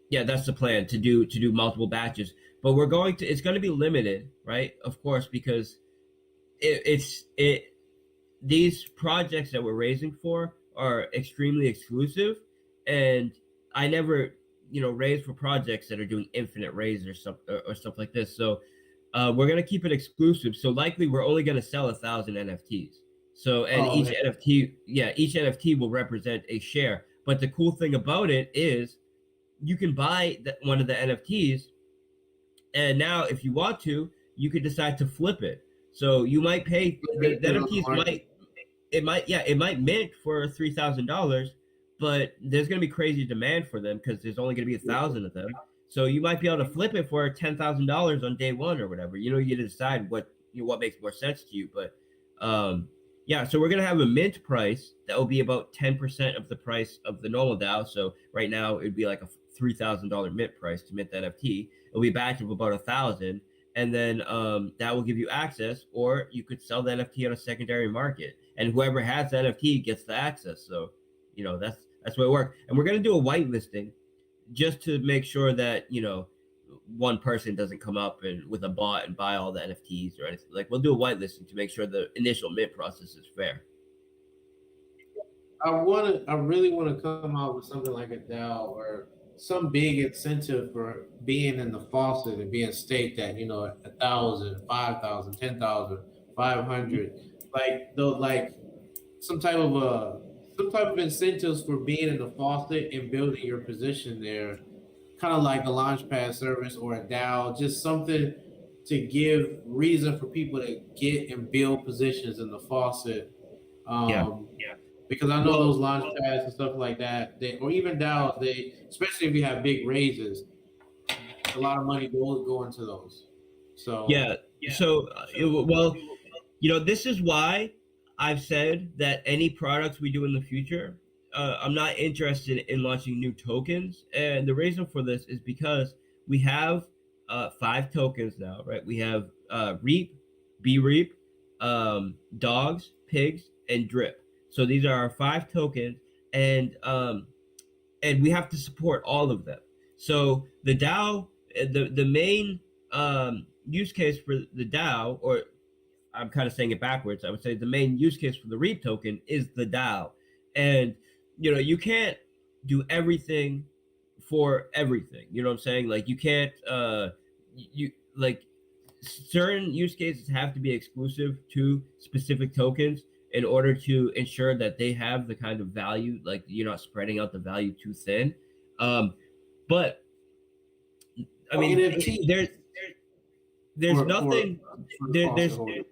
yeah, that's the plan, to do multiple batches. But it's going to be limited, right? Of course, because these projects that we're raising for are extremely exclusive, and I never raise for projects that are doing infinite raises or stuff like this. So we're going to keep it exclusive. So likely we're only going to sell 1,000 NFTs. So and each NFT will represent a share. But the cool thing about it is you can buy one of the NFTs, and now if you want to, you could decide to flip it. So you might pay the NFTs it might mint for $3,000, but there's going to be crazy demand for them because there's only going to be 1,000 of them. So you might be able to flip it for $10,000 on day 1 or whatever. You decide what makes more sense to you. But yeah, so we're going to have a mint price that will be about 10% of the price of the normal DAO. So right now it'd be like a $3,000 mint price to mint the NFT. It'll be a batch of about 1,000. And then that will give you access, or you could sell the NFT on a secondary market, and whoever has the NFT gets the access. So, that's the way it works. And we're going to do a whitelisting just to make sure that, one person doesn't come up and with a bot and buy all the NFTs or anything. Like, we'll do a whitelisting to make sure the initial mint process is fair. I really want to come out with something like a DAO or some big incentive for being in the faucet and being staked at 1,000, 5,000, 10,000, 500, like some type of incentives for being in the faucet and building your position there, kind of like a launchpad service or a DAO, just something to give reason for people to get and build positions in the faucet. Because I know those launch pads and stuff like that, or even DAOs, especially if you have big raises, a lot of money go into those. So this is why I've said that any products we do in the future, I'm not interested in launching new tokens, and the reason for this is because we have five tokens now, right? We have Reap, B-Reap, Dogs, Pigs, and Drip. So these are our five tokens, and we have to support all of them. So the DAO, the main use case for the DAO, or I'm kind of saying it backwards. I would say the main use case for the Reap token is the DAO, and you can't do everything for everything. You know what I'm saying? Like you can't you like certain use cases have to be exclusive to specific tokens in order to ensure that they have the kind of value, like you're not spreading out the value too thin. Um, but I mean, NFT there's for nothing the there, faucet holder.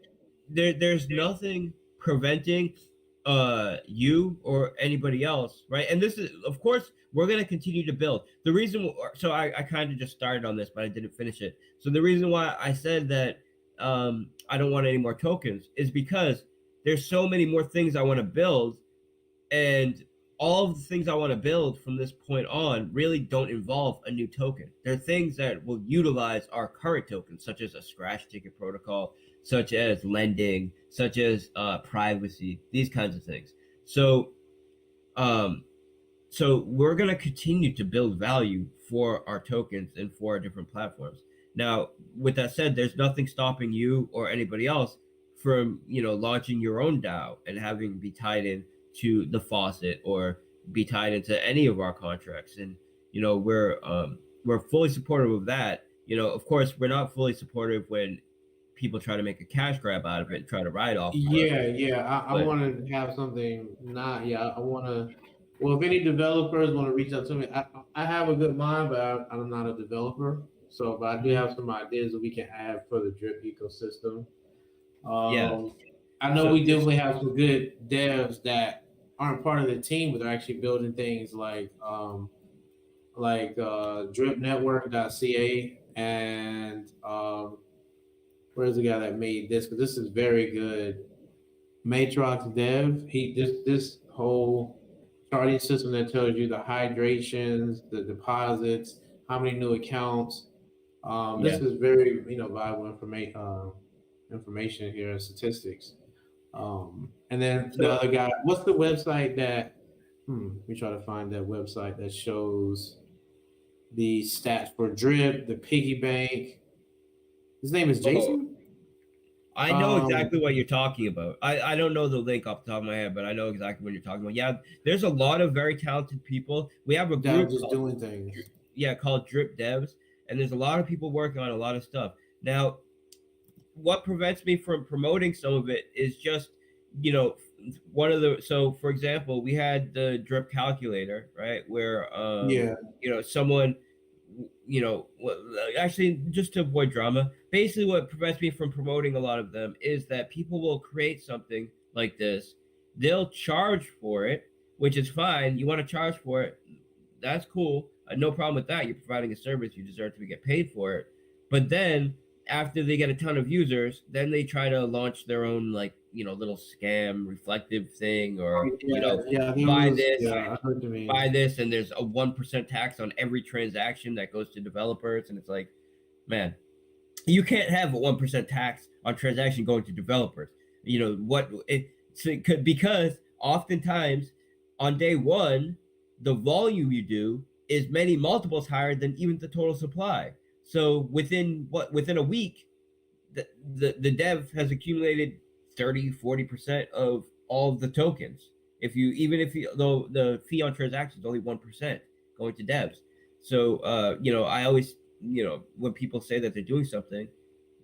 there's nothing preventing you or anybody else, right? And this is, of course, we're going to continue to build. The reason, so I kind of just started on this, but I didn't finish it. So the reason why I said that I don't want any more tokens is because there's so many more things I want to build, and all of the things I want to build from this point on really don't involve a new token. They're things that will utilize our current tokens, such as a scratch ticket protocol, such as lending, such as privacy, these kinds of things. So, um, so we're going to continue to build value for our tokens and for our different platforms. Now, with that said, there's nothing stopping you or anybody else from launching your own DAO and having be tied in to the faucet or be tied into any of our contracts. And we're fully supportive of that. Of course, we're not fully supportive when people try to make a cash grab out of it and try to ride off of us. Yeah. I But want to have something. Not yeah. I want to. Well, if any developers want to reach out to me, I have a good mind, but I'm not a developer. So, but I do have some ideas that we can add for the drip ecosystem. yeah, I know so we definitely have some good devs that aren't part of the team, but they're actually building things like dripnetwork.ca and where's the guy that made this? Because this is very good. Matrox Dev. This whole charting system that tells you the hydrations, the deposits, how many new accounts. This yeah. is very viable information here and statistics. And then the So other guy, what's the website that? We try to find that website that shows the stats for Drip, the Piggy Bank. His name is oh, Jason. I know exactly what you're talking about. I don't know the link off the top of my head, but I know exactly what you're talking about. Yeah, there's a lot of very talented people. We have a That are group just called doing things. called Drip Devs, and there's a lot of people working on a lot of stuff. Now, what prevents me from promoting some of it is just, you know, one of the so for example, we had the drip calculator, right? Where Yeah, someone actually, just to avoid drama, basically what prevents me from promoting a lot of them is that people will create something like this, they'll charge for it, which is fine. You want to charge for it, that's cool. No problem with that. You're providing a service, you deserve to get paid for it. But then after they get a ton of users, then they try to launch their own, like, little scam reflective thing, or yeah. There buy was this, yeah. I heard you mean. and there's a 1% tax on every transaction that goes to developers. And it's like, man, you can't have a 1% tax on transaction going to developers. What it so it could, because oftentimes on day one, the volume you do is many multiples higher than even the total supply. So within a week, the dev has accumulated 30-40% of all of the tokens. If you even if you though the fee on transactions is only 1% going to devs. So I always, when people say that they're doing something,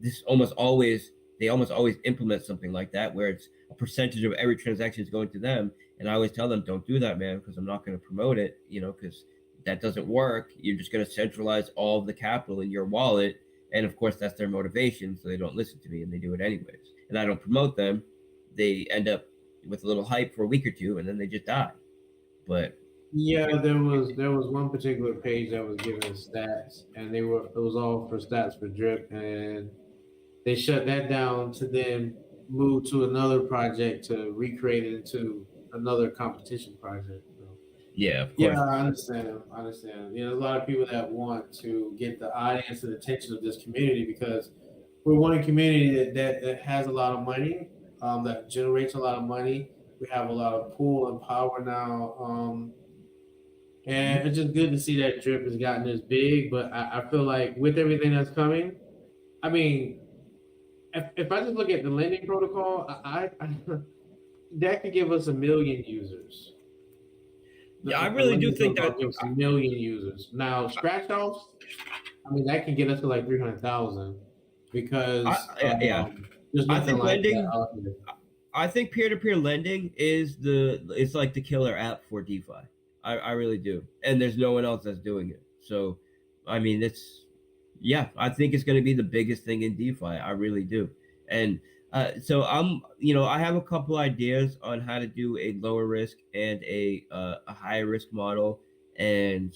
this almost always they almost always implement something like that, where it's a percentage of every transaction is going to them. And I always tell them, don't do that, man, because I'm not going to promote it, because that doesn't work. You're just going to centralize all of the capital in your wallet. And of course, that's their motivation. So they don't listen to me and they do it anyways. And I don't promote them. They end up with a little hype for a week or two, and then they just die. But Yeah, there was one particular page that was giving stats, and it was all for stats for drip, and they shut that down to then move to another project to recreate it into another competition project. So Yeah, of Yeah, course. I understand. I understand. There's a lot of people that want to get the audience and attention of this community because we're one community that has a lot of money, that generates a lot of money. We have a lot of pull and power now, and it's just good to see that drip has gotten this big. But I feel like with everything that's coming, I mean, if I just look at the lending protocol, that could give us 1 million users. Yeah, I The really do lending think that. protocol gives us 1 million users. Now, scratch offs, I mean, that can get us to like 300,000 because Yeah, there's I nothing think like that lending. out here. I think peer-to-peer lending is it's like the killer app for DeFi. I really do, and there's no one else that's doing it. So, I mean, yeah, I think it's going to be the biggest thing in DeFi. I really do, and so I have a couple ideas on how to do a lower risk and a higher risk model, and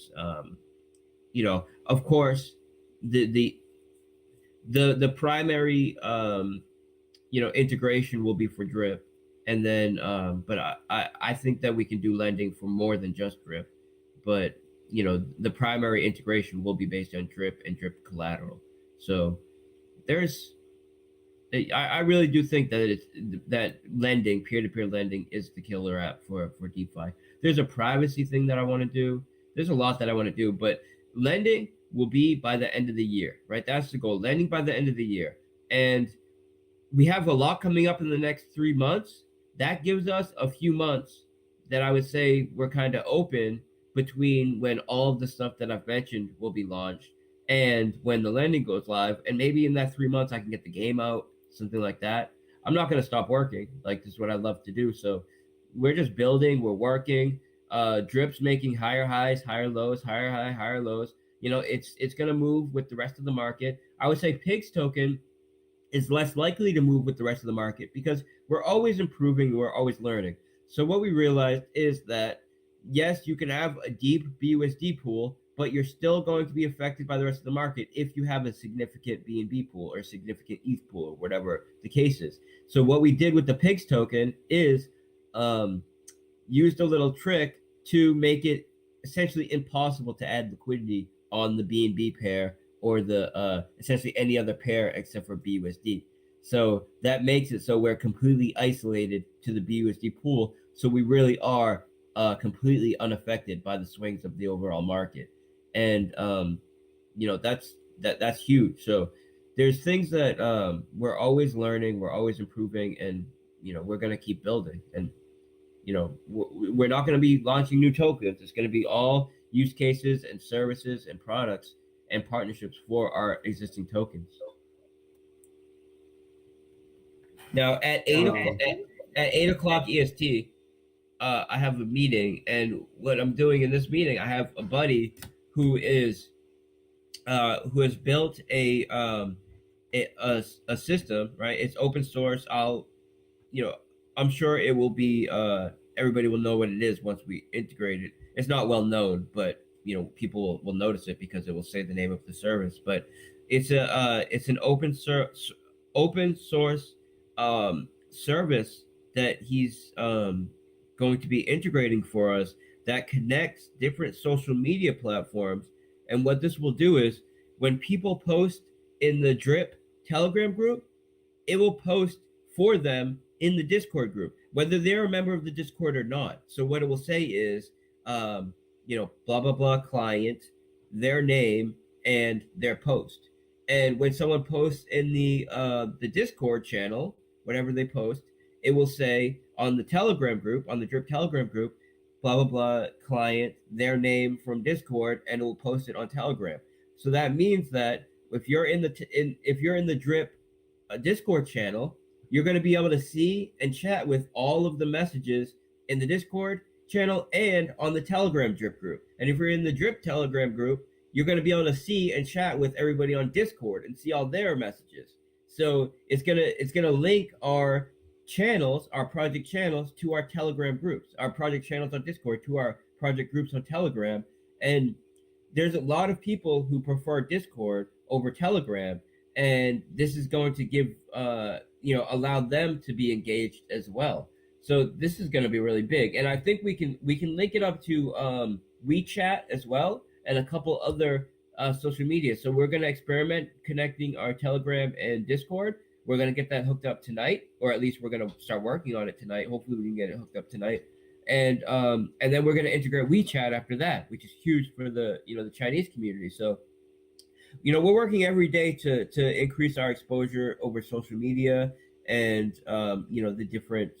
of course, the the the primary integration will be for drip, and then but I think that we can do lending for more than just drip, but the primary integration will be based on drip and drip collateral. So there's I really do think that that lending, peer-to-peer lending, is the killer app for DeFi. There's a privacy thing that I want to do. There's a lot that I want to do, but lending will be by the end of the year, right? That's the goal. Lending by the end of the year. And we have a lot coming up in the next 3 months. That gives us a few months that I would say we're kind of open between when all of the stuff that I've mentioned will be launched and when the lending goes live. And maybe in that 3 months, I can get the game out, something like that. I'm not going to stop working. Like, this is what I love to do. So we're just building, we're working. Drip's making higher highs, higher lows, higher high, higher lows. It's going to move with the rest of the market. I would say Pig's token is less likely to move with the rest of the market because we're always improving, we're always learning. So what we realized is that yes, you can have a deep BUSD pool, but you're still going to be affected by the rest of the market if you have a significant BNB pool or significant ETH pool or whatever the case is. So what we did with the Pigs token is used a little trick to make it essentially impossible to add liquidity on the BNB pair or the essentially any other pair except for BUSD. So that makes it so we're completely isolated to the BUSD pool. So we really are completely unaffected by the swings of the overall market, and that's huge. So there's things that we're always learning, we're always improving, and we're gonna keep building. And we're not going to be launching new tokens. It's going to be all use cases and services and products and partnerships for our existing tokens. Now at 8 o'clock at 8 o'clock EST, I have a meeting, and what I'm doing in this meeting, I have a buddy who has built a system. Right, it's open source. I'm sure it will be everybody will know what it is once we integrate it. It's not well known, but people will notice it because it will say the name of the service. But it's an open source service that he's going to be integrating for us that connects different social media platforms. And what this will do is when people post in the DRIP Telegram group, it will post for them in the Discord group, whether they're a member of the Discord or not. So what it will say is, blah, blah, blah client, their name, and their post. And when someone posts in the Discord channel, whatever they post, it will say on the Telegram group, on the DRIP Telegram group, blah, blah, blah client, their name from Discord, and it will post it on Telegram. So that means that if you're in the DRIP Discord channel, you're going to be able to see and chat with all of the messages in the Discord channel and on the Telegram drip group. And if you're in the drip Telegram group, you're going to be able to see and chat with everybody on Discord and see all their messages. So it's gonna link our channels, our project channels, to our Telegram groups, our project channels on Discord to our project groups on Telegram. And there's a lot of people who prefer Discord over Telegram, and this is going to give allow them to be engaged as well. So this is going to be really big, and I think we can link it up to WeChat as well, and a couple other social media. So we're going to experiment connecting our Telegram and Discord. We're going to get that hooked up tonight, or at least we're going to start working on it tonight. Hopefully, we can get it hooked up tonight, and then we're going to integrate WeChat after that, which is huge for the the Chinese community. So we're working every day to increase our exposure over social media and the different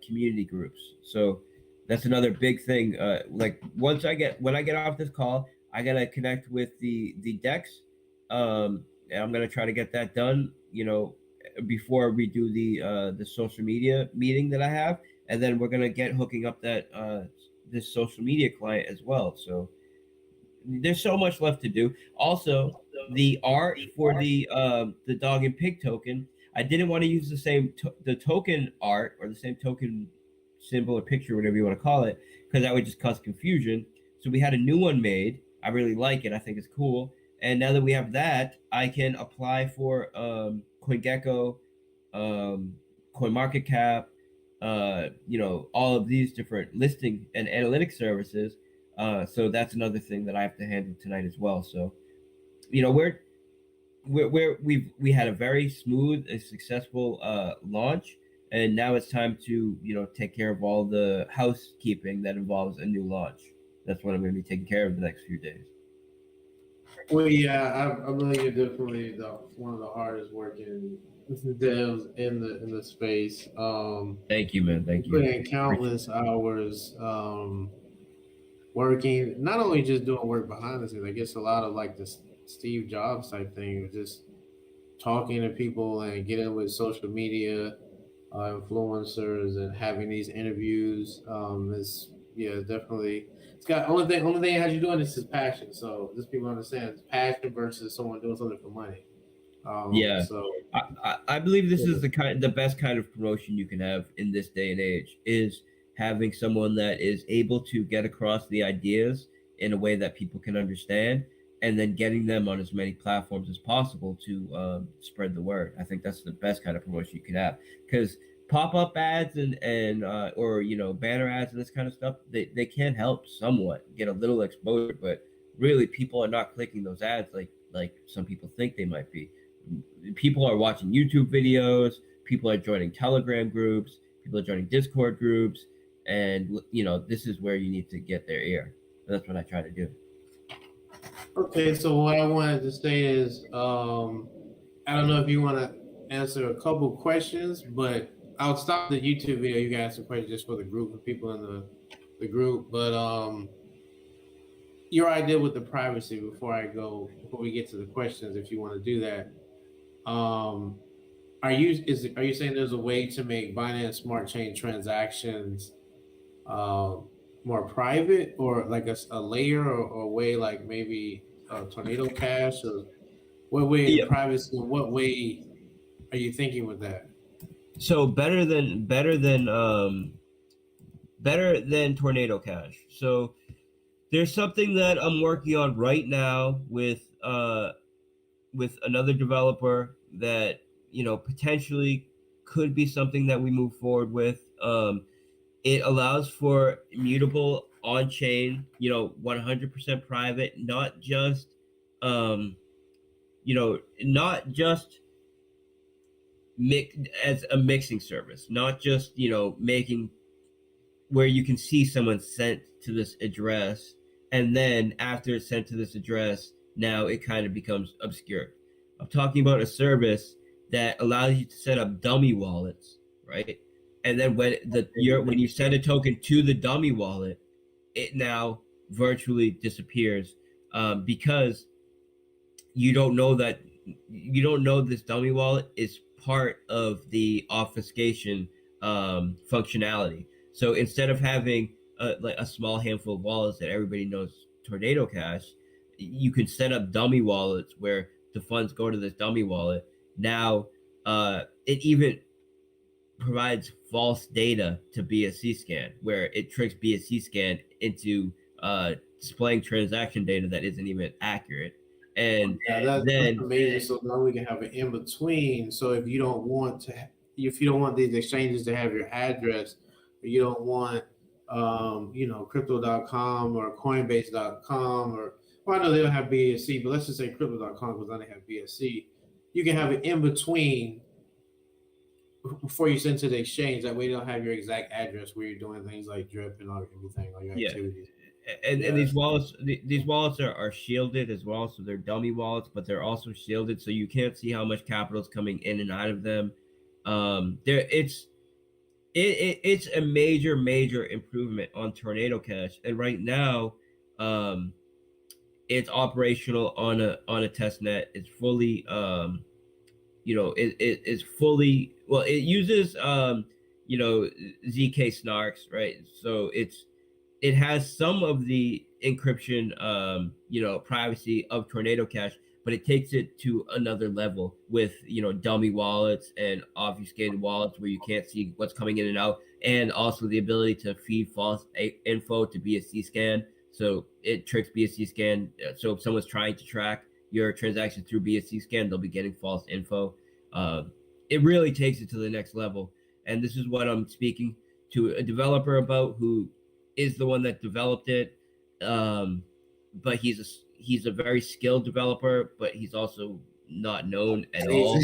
community groups. So that's another big thing. Like when I get off this call, I gotta connect with the decks, and I'm gonna try to get that done. Before we do the social media meeting that I have, and then we're gonna get hooking up that this social media client as well. So there's so much left to do. Also, the art for the dog and pig token, I didn't want to use the token art or the same token symbol or picture, whatever you want to call it, because that would just cause confusion. So we had a new one made. I really like it. I think it's cool. And now that we have that, I can apply for CoinGecko, CoinMarketCap, all of these different listing and analytic services. So that's another thing that I have to handle tonight as well. So, we had a very smooth and successful launch, and now it's time to take care of all the housekeeping that involves a new launch. That's what I'm going to be taking care of the next few days. Well, yeah, I believe you're definitely one of the hardest working devs in the space. Thank you, man. Thank you. Put in countless hours working, not only just doing work behind the scenes. I guess a lot of like this Steve Jobs type thing, just talking to people and getting with social media influencers and having these interviews. Is definitely. It's got only thing it has you doing this is passion. So just people understand it's passion versus someone doing something for money. Yeah. So I believe this is the best kind of promotion you can have in this day and age, is having someone that is able to get across the ideas in a way that people can understand, and then getting them on as many platforms as possible to spread the word. I think that's the best kind of promotion you can have, because pop-up ads and or banner ads and this kind of stuff, they can help somewhat get a little exposure, but really people are not clicking those ads like some people think they might be. People are watching YouTube videos, people are joining Telegram groups, people are joining Discord groups, and this is where you need to get their ear. And that's what I try to do. okay, so what I wanted to say is, I don't know if you want to answer a couple questions, but I'll stop the YouTube video. You can ask some questions just for the group, for people in the group. But your idea with the privacy before we get to the questions, if you want to do that. Are you saying there's a way to make Binance Smart Chain transactions more private, or like a layer or a way like maybe Tornado Cash, or what way Yeah. privacy? What way are you thinking with that? So better than Tornado Cash. So there's something that I'm working on right now with another developer that potentially could be something that we move forward with. It allows for immutable on-chain, 100% private, not just not just as a mixing service, not just making where you can see someone sent to this address, and then after it's sent to this address, now it kind of becomes obscure. I'm talking about a service that allows you to set up dummy wallets, right? And then when you send a token to the dummy wallet, it now virtually disappears, because you don't know this dummy wallet is part of the obfuscation functionality. So instead of having like a small handful of wallets that everybody knows Tornado Cash, you can set up dummy wallets where the funds go to this dummy wallet. Now, it even provides false data to BSC scan, where it tricks BSC scan into displaying transaction data that isn't even accurate. And that's then amazing. So now we can have an in between. So if you don't want these exchanges to have your address, You don't want, crypto.com or coinbase.com or, well, I know they don't have BSC, but let's just say crypto.com because then they have BSC. You can have it in between before you send to the exchange. That way you don't have your exact address where you're doing things like drip and everything, all your Yeah. activities. And these wallets are shielded as well, so they're dummy wallets, but they're also shielded, so you can't see how much capital is coming in and out of them. There it's a major improvement on Tornado Cash, and right now, it's operational on a test net. It's fully it's fully, well, it uses ZK snarks, right? So it has some of the encryption privacy of Tornado Cash, but it takes it to another level with dummy wallets and obfuscated wallets where you can't see what's coming in and out, and also the ability to feed false info to BSC scan. So it tricks BSC scan. So if someone's trying to track your transaction through BSC scan, they'll be getting false info. It really takes it to the next level, and this is what I'm speaking to a developer about, who is the one that developed it. But he's a very skilled developer, but he's also not known at all.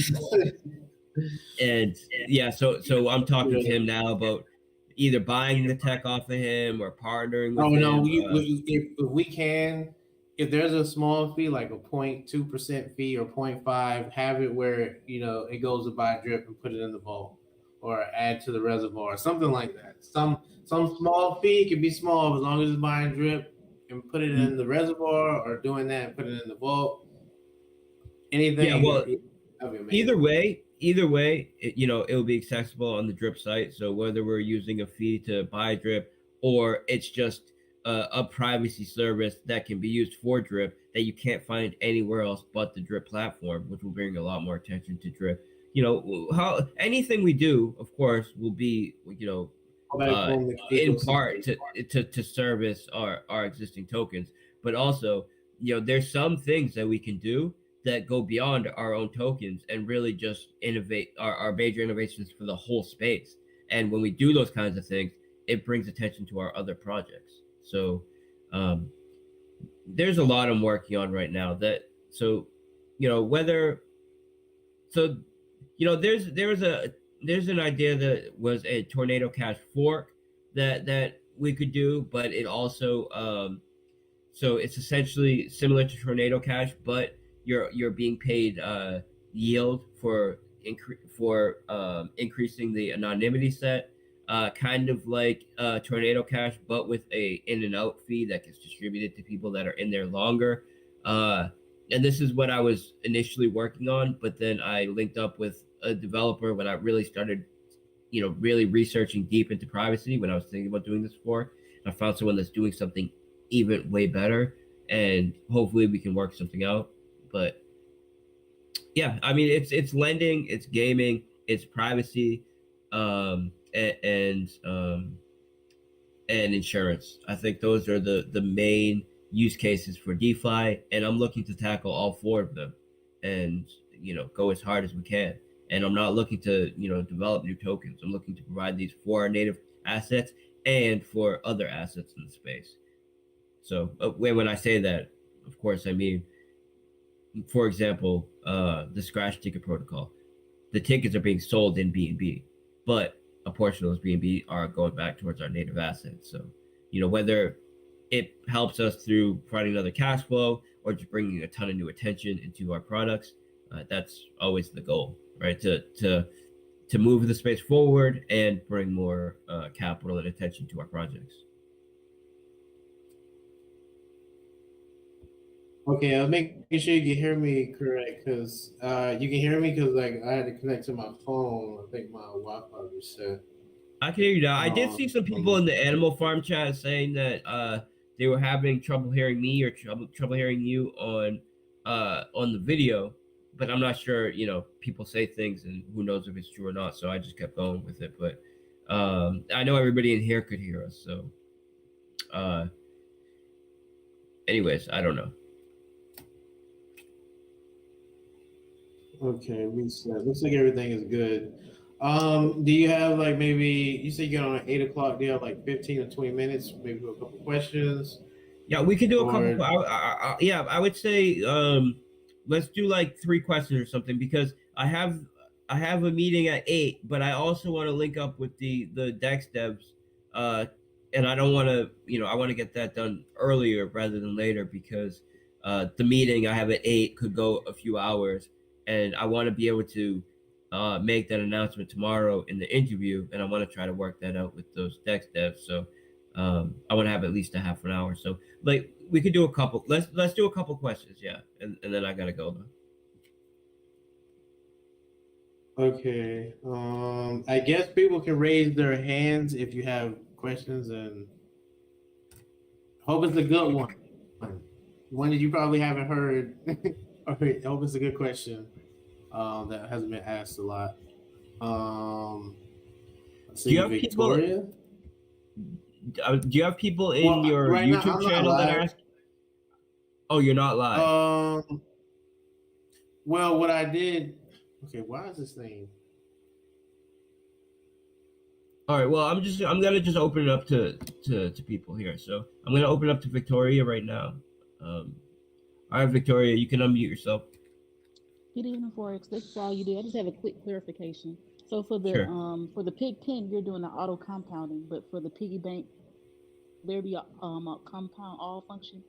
And yeah, so I'm talking to him now about either buying the tech off of him or partnering with him. No, if we can, if there's a small fee like a 0.2% fee or 0.5, have it where it goes to buy drip and put it in the vault or add to the reservoir or something like that. Some small fee can be small as long as it's buying drip and put it in the reservoir, or doing that and put it in the vault. Anything. Yeah, well, either way, it will be accessible on the drip site. So whether we're using a fee to buy drip, or it's just a privacy service that can be used for drip that you can't find anywhere else but the drip platform, which will bring a lot more attention to drip. How anything we do, of course, will be in part to service our existing tokens, but also there's some things that we can do that go beyond our own tokens and really just innovate our major innovations for the whole space. And when we do those kinds of things, it brings attention to our other projects. So there's a lot I'm working on right now that, so whether, so there's an idea that was a Tornado Cash fork that we could do, but it also so it's essentially similar to Tornado Cash, but you're being paid yield for increasing the anonymity set, kind of like Tornado Cash, but with a in and out fee that gets distributed to people that are in there longer. And this is what I was initially working on, but then I linked up with a developer when I really started, really researching deep into privacy, when I was thinking about doing this before. I found someone that's doing something even way better, and hopefully we can work something out. But yeah, I mean, it's lending, it's gaming, it's privacy, and insurance. I think those are the main use cases for DeFi, and I'm looking to tackle all four of them, and go as hard as we can. And I'm not looking to develop new tokens. I'm looking to provide these for our native assets and for other assets in the space. So when I say that, of course, I mean, for example, the Scratch ticket protocol. The tickets are being sold in BNB, but a portion of those BNB are going back towards our native assets. So, whether it helps us through providing another cash flow or just bringing a ton of new attention into our products, that's always the goal, right? To move the space forward and bring more capital and attention to our projects. Okay, I'll make sure you can hear me correct, because you can hear me because like I had to connect to my phone. I think my Wi-Fi reset. I can hear you now. I did see some people in the Animal Farm chat saying that they were having trouble hearing me or trouble hearing you on the video, but I'm not sure. People say things, and who knows if it's true or not. So I just kept going with it. But I know everybody in here could hear us. So, anyways, I don't know. Okay, reset. Looks like everything is good. Do you have like maybe you say you get on at 8 o'clock? Do you have like 15 or 20 minutes, maybe for a couple questions? Yeah, we could do a couple. Or Yeah, I would say let's do like 3 questions or something because I have a meeting at 8, but I also want to link up with the Dex devs, uh, and I don't want to I want to get that done earlier rather than later because the meeting I have at 8 could go a few hours, and I want to be able to make that announcement tomorrow in the interview, and I want to try to work that out with those Dex devs. So I want to have at least a half an hour. So like we could do a couple. Let's do a couple questions, yeah, and then I gotta go though. okay, I guess people can raise their hands if you have questions, and hope it's a good one. One that you probably haven't heard. All right, hope it's a good question. That hasn't been asked a lot. Let's Do you see, have people? Victoria. Do you have people in Well, your right now YouTube I'm not channel that are live. asking? Oh, you're not live. Um, well, what I did. Okay, why is this thing? All right. Well, I'm gonna just open it up to people here. So I'm gonna open up to Victoria right now. All right, Victoria, you can unmute yourself. Good evening, Forex. This is all you do. I just have a quick clarification. So Sure. for the pig pen, you're doing the auto compounding, but for the piggy bank, there be a compound all function,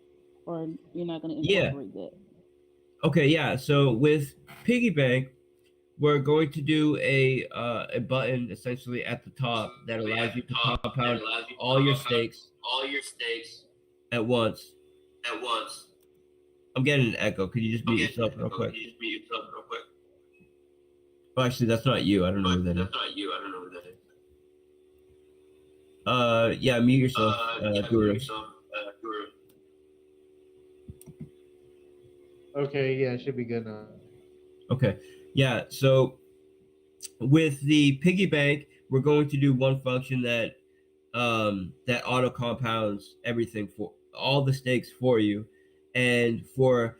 or you're not going to Yeah. incorporate that? Okay. Yeah. So with Piggy Bank, we're going to do a button essentially at the top that allows you to compound all your stakes at once. I'm getting an echo. Could you just mute yourself real quick? Oh, actually, that's not you. I don't know who that is. Yeah, mute yourself, Guru. Okay, yeah, it should be good now. Okay. Yeah. So with the piggy bank, we're going to do one function that auto compounds everything for all the stakes for you, and for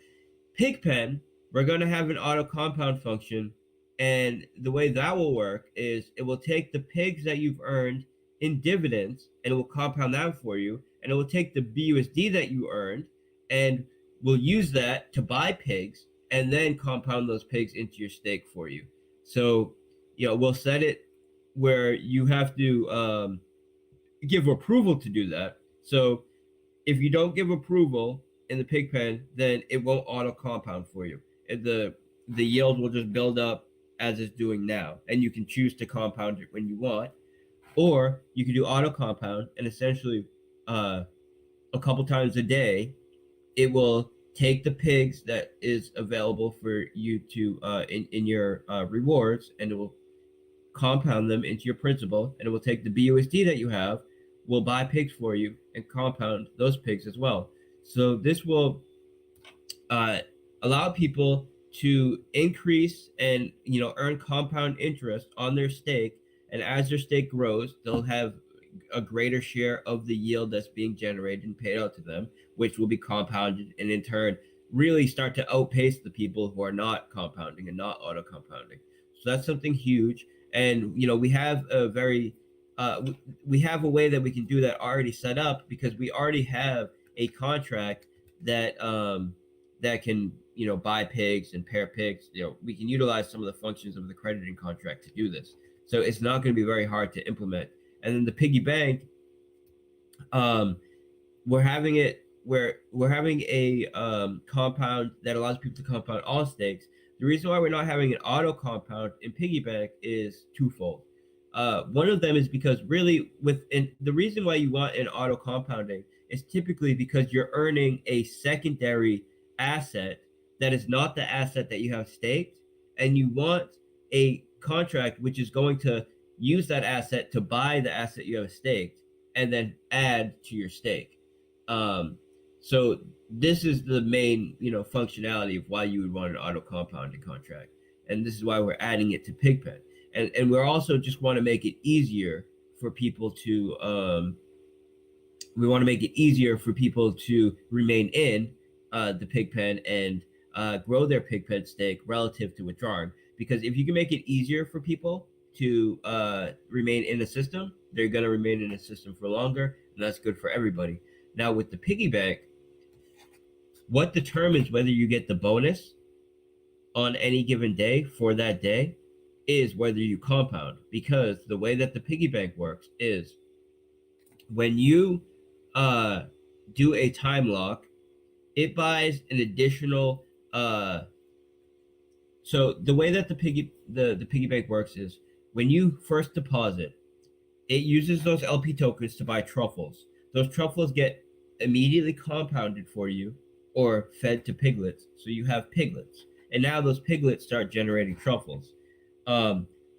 Pigpen, we're going to have an auto compound function. And the way that will work is it will take the pigs that you've earned in dividends and it will compound that for you. And it will take the BUSD that you earned and will use that to buy pigs and then compound those pigs into your stake for you. So, we'll set it where you have to give approval to do that. So if you don't give approval in the pig pen, then it won't auto compound for you. The yield will just build up as it's doing now, and you can choose to compound it when you want, or you can do auto compound, and essentially, a couple times a day, it will take the pigs that is available for you to in your rewards, and it will compound them into your principal, and it will take the BUSD that you have, will buy pigs for you, and compound those pigs as well. So this will allow people to increase and earn compound interest on their stake, and as their stake grows, they'll have a greater share of the yield that's being generated and paid out to them, which will be compounded and in turn really start to outpace the people who are not compounding and not auto compounding. So that's something huge, and we have a very we have a way that we can do that already set up because we already have a contract that can buy pigs and pair pigs. We can utilize some of the functions of the crediting contract to do this, so it's not going to be very hard to implement. And then the piggy bank, we're having it where we're having a compound that allows people to compound all stakes. The reason why we're not having an auto compound in piggy bank is twofold. One of them is because really the reason why you want an auto compounding is typically because you're earning a secondary asset that is not the asset that you have staked, and you want a contract which is going to use that asset to buy the asset you have staked and then add to your stake. So this is the main functionality of why you would want an auto compounding contract, and this is why we're adding it to Pigpen. And we're also just want to make it easier for people to we want to make it easier for people to remain in the Pigpen and grow their Pigpen stake relative to withdrawing. Because if you can make it easier for people to remain in the system, they're going to remain in the system for longer, and that's good for everybody. Now with the piggy bank, what determines whether you get the bonus on any given day for that day is whether you compound, because the way that the piggy bank works is when you do a time lock, it buys an additional so the way that the piggy bank works is when you first deposit, it uses those LP tokens to buy truffles. Those truffles get immediately compounded for you or fed to piglets, so you have piglets, and now those piglets start generating truffles.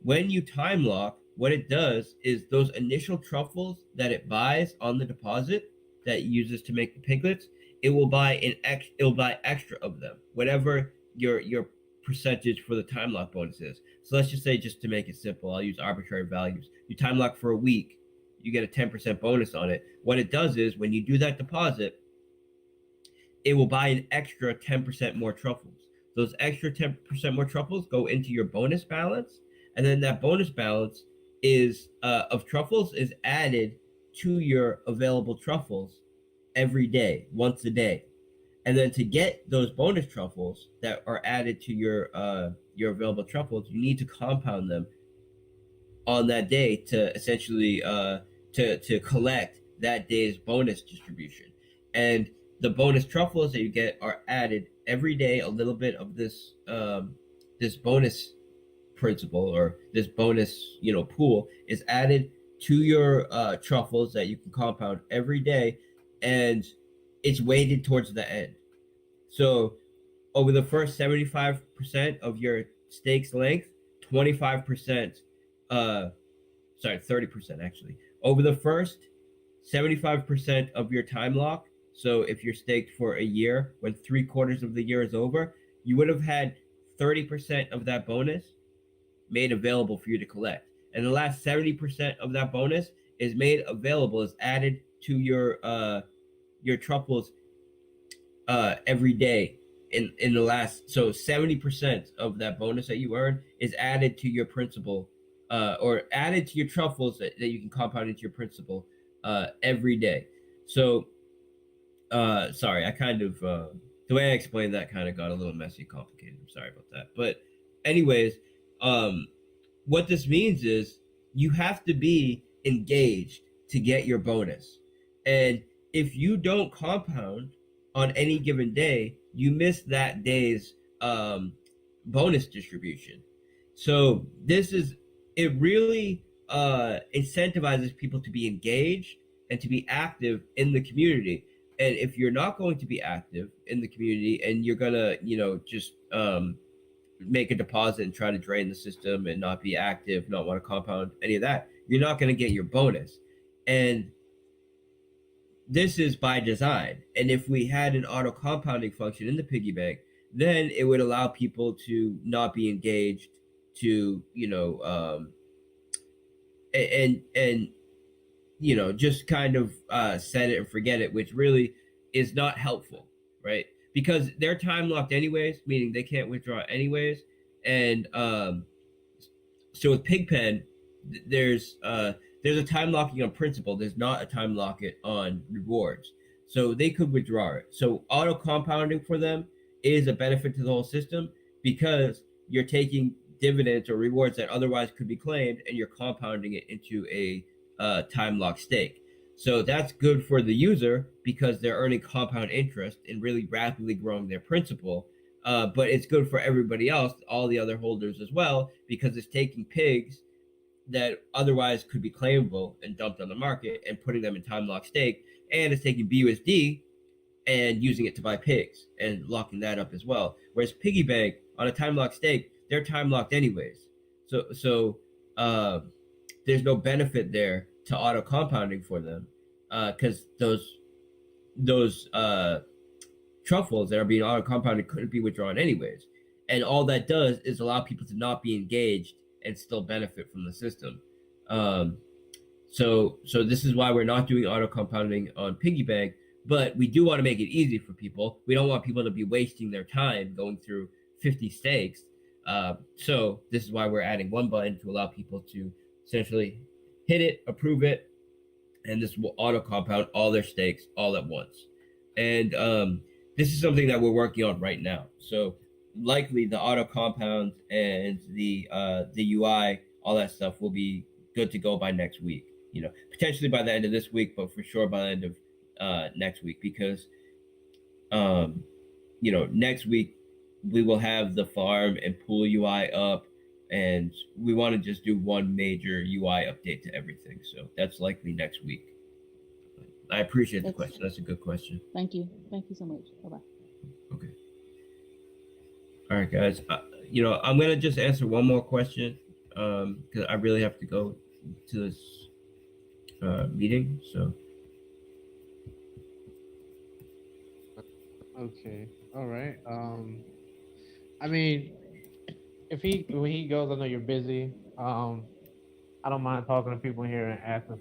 When you time lock, what it does is those initial truffles that it buys on the deposit that it uses to make the piglets, it will buy extra of them, whatever your percentage for the time lock bonus is. So let's just say, just to make it simple, I'll use arbitrary values. You time lock for a week, you get a 10% bonus on it. What it does is when you do that deposit, it will buy an extra 10% more truffles. Those extra 10% more truffles go into your bonus balance, and then that bonus balance is of truffles is added to your available truffles every day, once a day. And then to get those bonus truffles that are added to your available truffles, you need to compound them on that day to essentially to collect that day's bonus distribution. And the bonus truffles that you get are added every day. A little bit of this this bonus principle, or this bonus pool, is added to your truffles that you can compound every day, and it's weighted towards the end. So over the first 75% of your stake's length, 25%, 30% actually. Over the first 75% of your time lock, so if you're staked for a year, when 3/4 of the year is over, you would have had 30% of that bonus made available for you to collect. And the last 70% of that bonus is made available, is added to your truffles every day in the last. So 70% of that bonus that you earn is added to your principal, or added to your truffles that you can compound into your principal every day. So sorry, I kind of the way I explained that kind of got a little messy, complicated. I'm sorry about that. But anyways, what this means is you have to be engaged to get your bonus. And if you don't compound on any given day, you miss that day's bonus distribution. So it really incentivizes people to be engaged and to be active in the community. And if you're not going to be active in the community, and you're gonna just make a deposit and try to drain the system and not be active, not want to compound any of that, you're not going to get your bonus. And this is by design. And if we had an auto compounding function in the piggy bank, then it would allow people to not be engaged, to and just kind of set it and forget it, which really is not helpful, right? Because they're time locked anyways, meaning they can't withdraw anyways. And so with Pigpen, there's a time locking on principal. There's not a time lock it on rewards. So they could withdraw it. So auto compounding for them is a benefit to the whole system, because you're taking dividends or rewards that otherwise could be claimed, and you're compounding it into a time lock stake. So that's good for the user because they're earning compound interest and really rapidly growing their principal. But it's good for everybody else, all the other holders as well, because it's taking pigs that otherwise could be claimable and dumped on the market and putting them in time lock stake. And it's taking BUSD and using it to buy pigs and locking that up as well. Whereas Piggy Bank on a time lock stake, they're time locked anyways. So there's no benefit there to auto compounding for them, because those truffles that are being auto compounded couldn't be withdrawn anyways. And all that does is allow people to not be engaged and still benefit from the system. So this is why we're not doing auto compounding on Piggy Bank, but we do want to make it easy for people. We don't want people to be wasting their time going through 50 stakes. So this is why we're adding one button to allow people to essentially hit it, approve it, and this will auto compound all their stakes all at once. And this is something that we're working on right now. So likely the auto compound and the UI, all that stuff will be good to go by next week. You know, potentially by the end of this week, but for sure by the end of next week, because you know, next week we will have the farm and pool UI up, and we want to just do one major UI update to everything. So that's likely next week. I appreciate the question. That's a good question. Thank you. Thank you so much. Bye bye. Okay. All right, guys. You know, I'm gonna just answer one more question because I really have to go to this meeting. So. Okay. All right. I mean, if when he goes, I know you're busy. I don't mind talking to people here and answer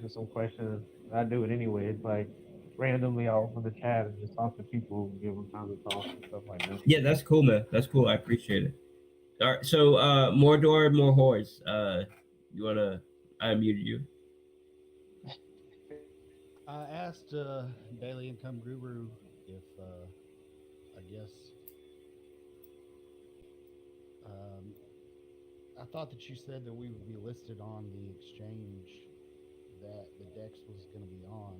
some questions. I do it anyway. It's like randomly I'll open the chat and just talk to people, give them time to talk and stuff like that. Yeah, that's cool, man. That's cool. I appreciate it. All right. So, more door, more horse. You wanna? I muted you. I asked Daily Income Guru if I guess I thought that you said that we would be listed on the exchange that the DEX was going to be on.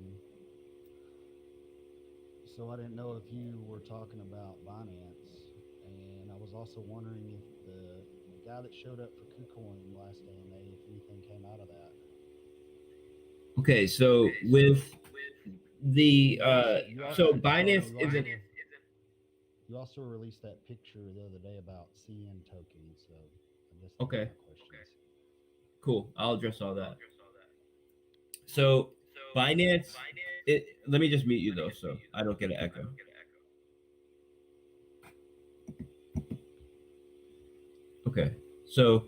So I didn't know if you were talking about Binance, and I was also wondering if the guy that showed up for KuCoin last AMA, if anything came out of that. Okay, so with the so Binance you isn't. You also released that picture the other day about CN token, so I guess Okay. my questions. Cool. I'll address all that. So Binance. Let me just mute you though, so I don't get an echo. Okay. So,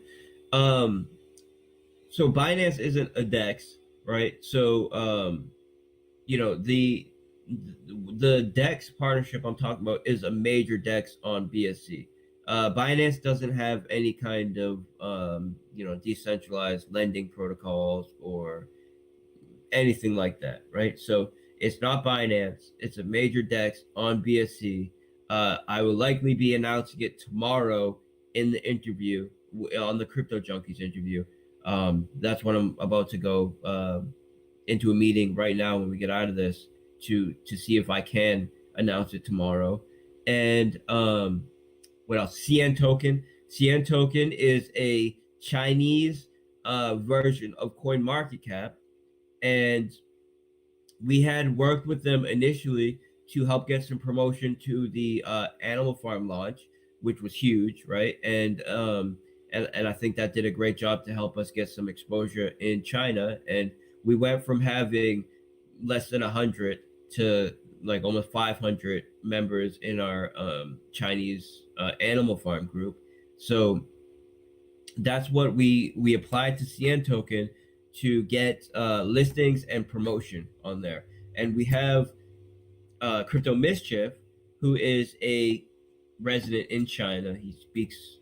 so Binance isn't a DEX, right? So, you know, the DEX partnership I'm talking about is a major DEX on BSC. Binance doesn't have any kind of you know, decentralized lending protocols or anything like that, right? So it's not Binance. It's a major DEX on BSC. I will likely be announcing it tomorrow in the interview, on the Crypto Junkies interview. That's when I'm about to go into a meeting right now when we get out of this to see if I can announce it tomorrow. And what else? CN token. CN token is a Chinese version of CoinMarketCap, and we had worked with them initially to help get some promotion to the Animal Farm launch, which was huge, right? And I think that did a great job to help us get some exposure in China. And we went from having less than 100 to like almost 500 members in our Chinese Animal Farm group. So that's what we applied to CN token to get listings and promotion on there. And we have Crypto Mischief, who is a resident in China. He speaks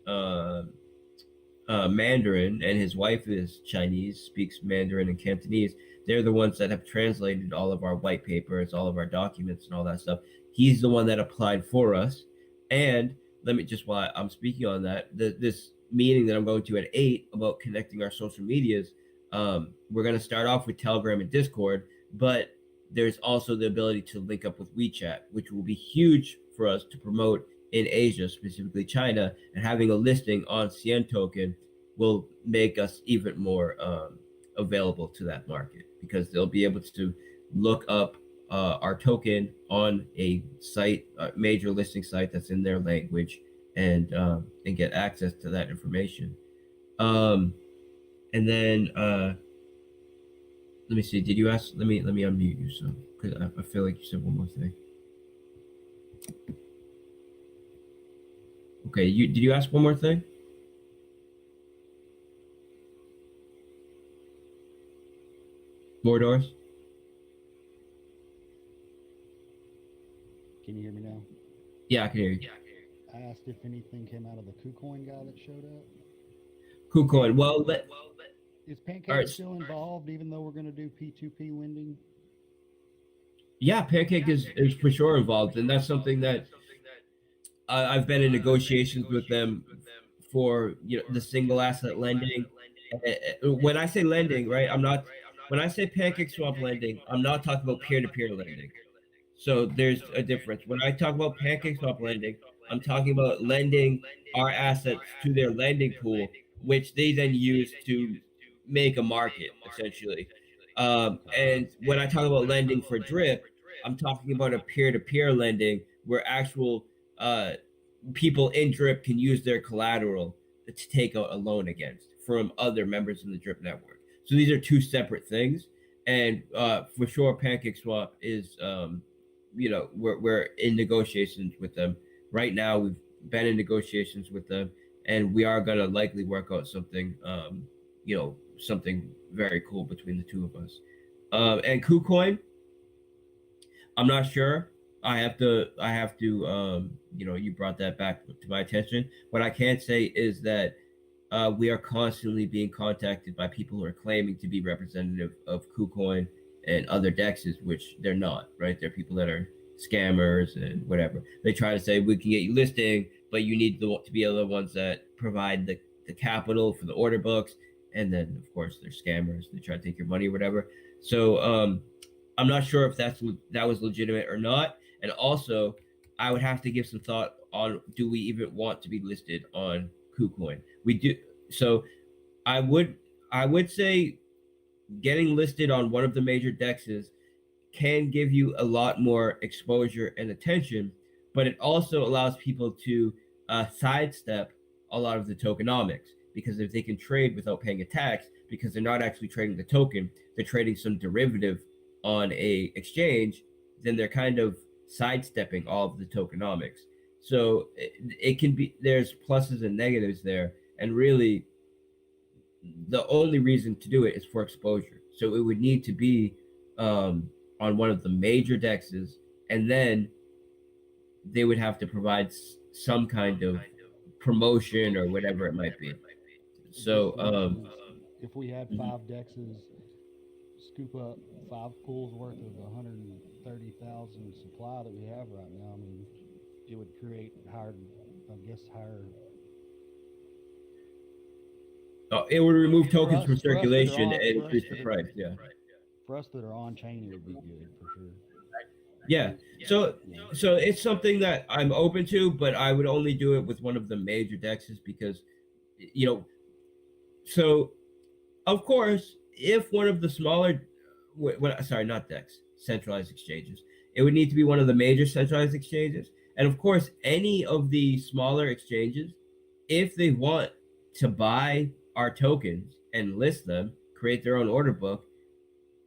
Mandarin, and his wife is Chinese, speaks Mandarin and Cantonese. They're the ones that have translated all of our white papers, all of our documents, and all that stuff. He's the one that applied for us. And let me just, while I'm speaking on that, this meeting that I'm going to at 8 about connecting our social medias, we're going to start off with Telegram and Discord, but there's also the ability to link up with WeChat, which will be huge for us to promote in Asia, specifically China, and having a listing on CN token will make us even more available to that market, because they'll be able to look up our token on a site, a major listing site that's in their language, and get access to that information. And then let me see. Did you ask? Let me unmute you, so because I feel like you said one more thing. Okay, did you ask one more thing? More doors? Can you hear me now? Yeah, I can hear you. asked if anything came out of the KuCoin guy that showed up. KuCoin. Well, Is all Pancake right. still involved, even though we're going to do P2P lending? Yeah, Pancake is for sure involved, and that's something that I've been in negotiations with them for, the single asset lending. When I say lending, right, I'm not. When I say Pancake swap lending, I'm not talking about peer to peer lending. So there's a difference. When I talk about pancake swap lending, I'm talking about lending our assets to their lending pool, which they then use to make a market essentially. And when I talk about lending for DRIP, I'm talking about a peer-to-peer lending where actual people in DRIP can use their collateral to take out a loan against from other members in the DRIP network. So these are two separate things, and for sure, Pancake Swap is we're in negotiations with them right now. We've been in negotiations with them, and we are gonna likely work out something something very cool between the two of us. And KuCoin, I'm not sure. You brought that back to my attention. What I can say is that we are constantly being contacted by people who are claiming to be representative of KuCoin and other dexes, which they're not, right? They're people that are scammers and whatever. They try to say we can get you listing, but you need to be the ones that provide the capital for the order books. And then, of course, they're scammers. They try to take your money or whatever. So I'm not sure if that was legitimate or not. And also, I would have to give some thought on, do we even want to be listed on KuCoin? We do. So I would say getting listed on one of the major dexes can give you a lot more exposure and attention, but it also allows people to sidestep a lot of the tokenomics, because if they can trade without paying a tax, because they're not actually trading the token, they're trading some derivative on a exchange, then they're kind of sidestepping all of the tokenomics. So it can be, there's pluses and negatives there, and really the only reason to do it is for exposure. So it would need to be on one of the major dexes, and then they would have to provide some kind of promotion or whatever it might be. So if we had 5 dexes, scoop up 5 pools worth of 130,000 supply that we have right now, I mean, it would create higher. it would remove tokens from For us that are circulation on, and increase the price. Yeah. For us that are on chain, it would be good for sure. Yeah. So it's something that I'm open to, but I would only do it with one of the major dexes, because so of course, if one of the smaller sorry, not dex, centralized exchanges, it would need to be one of the major centralized exchanges. And of course, any of the smaller exchanges, if they want to buy our tokens and list them, create their own order book,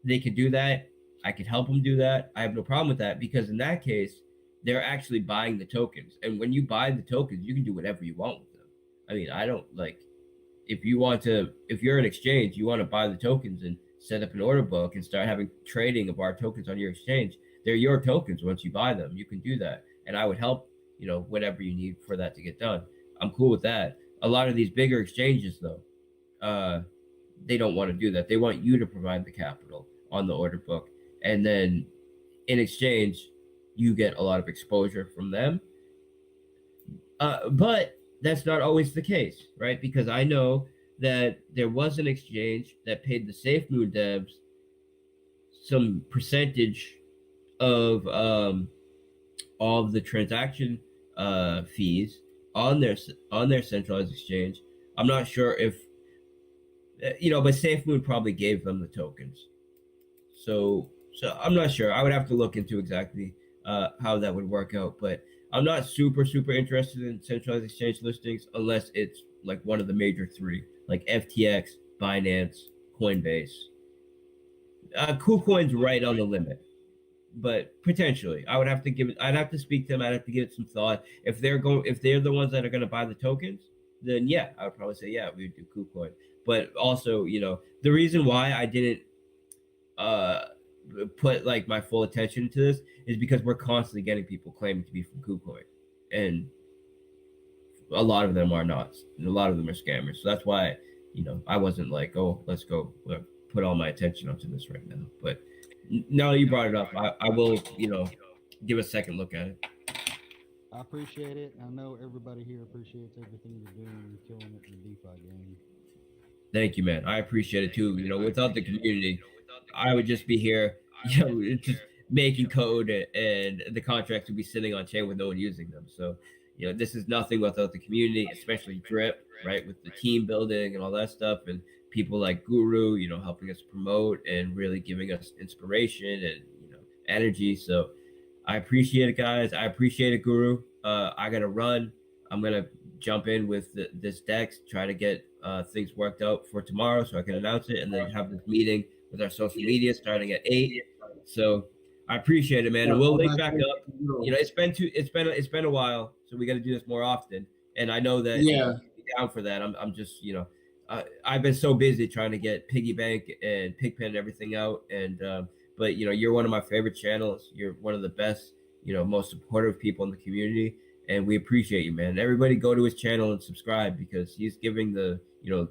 they could do that. I could help them do that. I have no problem with that, because in that case, they're actually buying the tokens. And when you buy the tokens, you can do whatever you want with them. I mean, I don't like, if you're an exchange, you want to buy the tokens and set up an order book and start having trading of our tokens on your exchange. They're your tokens once you buy them. You can do that. And I would help, whatever you need for that to get done. I'm cool with that. A lot of these bigger exchanges, though, they don't want to do that. They want you to provide the capital on the order book, and then in exchange, you get a lot of exposure from them. But that's not always the case, right? Because I know that there was an exchange that paid the SafeMoon devs some percentage of all of the transaction fees on their centralized exchange. I'm not sure if but SafeMoon probably gave them the tokens. So I'm not sure. I would have to look into exactly how that would work out, but I'm not super interested in centralized exchange listings unless it's like one of the major three, like FTX, Binance, Coinbase. KuCoin's right on the limit, but potentially I'd have to speak to them. I'd have to give it some thought. If they're the ones that are going to buy the tokens, then yeah, I would probably say, yeah, we would do KuCoin. But also, the reason why I didn't put like my full attention to this is because we're constantly getting people claiming to be from KuCoin, and a lot of them are not. A lot of them are scammers. So that's why, I wasn't like, oh, let's go put all my attention onto this right now. But now that you brought it up, I will, give a second look at it. I appreciate it. I know everybody here appreciates everything you're doing. You're killing it in the DeFi game. Thank you, man. I appreciate it too. Without the community, I would just be here, just making code, and the contracts would be sitting on chain with no one using them. So, this is nothing without the community, especially Drip, right? With the team building and all that stuff, and people like Guru, helping us promote and really giving us inspiration and, energy. So I appreciate it, guys. I appreciate it, Guru. I got to run. I'm going to jump in with this Dex, try to get things worked out for tomorrow so I can announce it, and then have this meeting with our social media starting at 8. So I appreciate it, man. And we'll link back up. It's been a while, so we got to do this more often. And I know that you're down for that. I'm just, I've been so busy trying to get Piggy Bank and Pigpen and everything out. And but you're one of my favorite channels. You're one of the best, most supportive people in the community, and we appreciate you, man. Everybody go to his channel and subscribe, because he's giving the,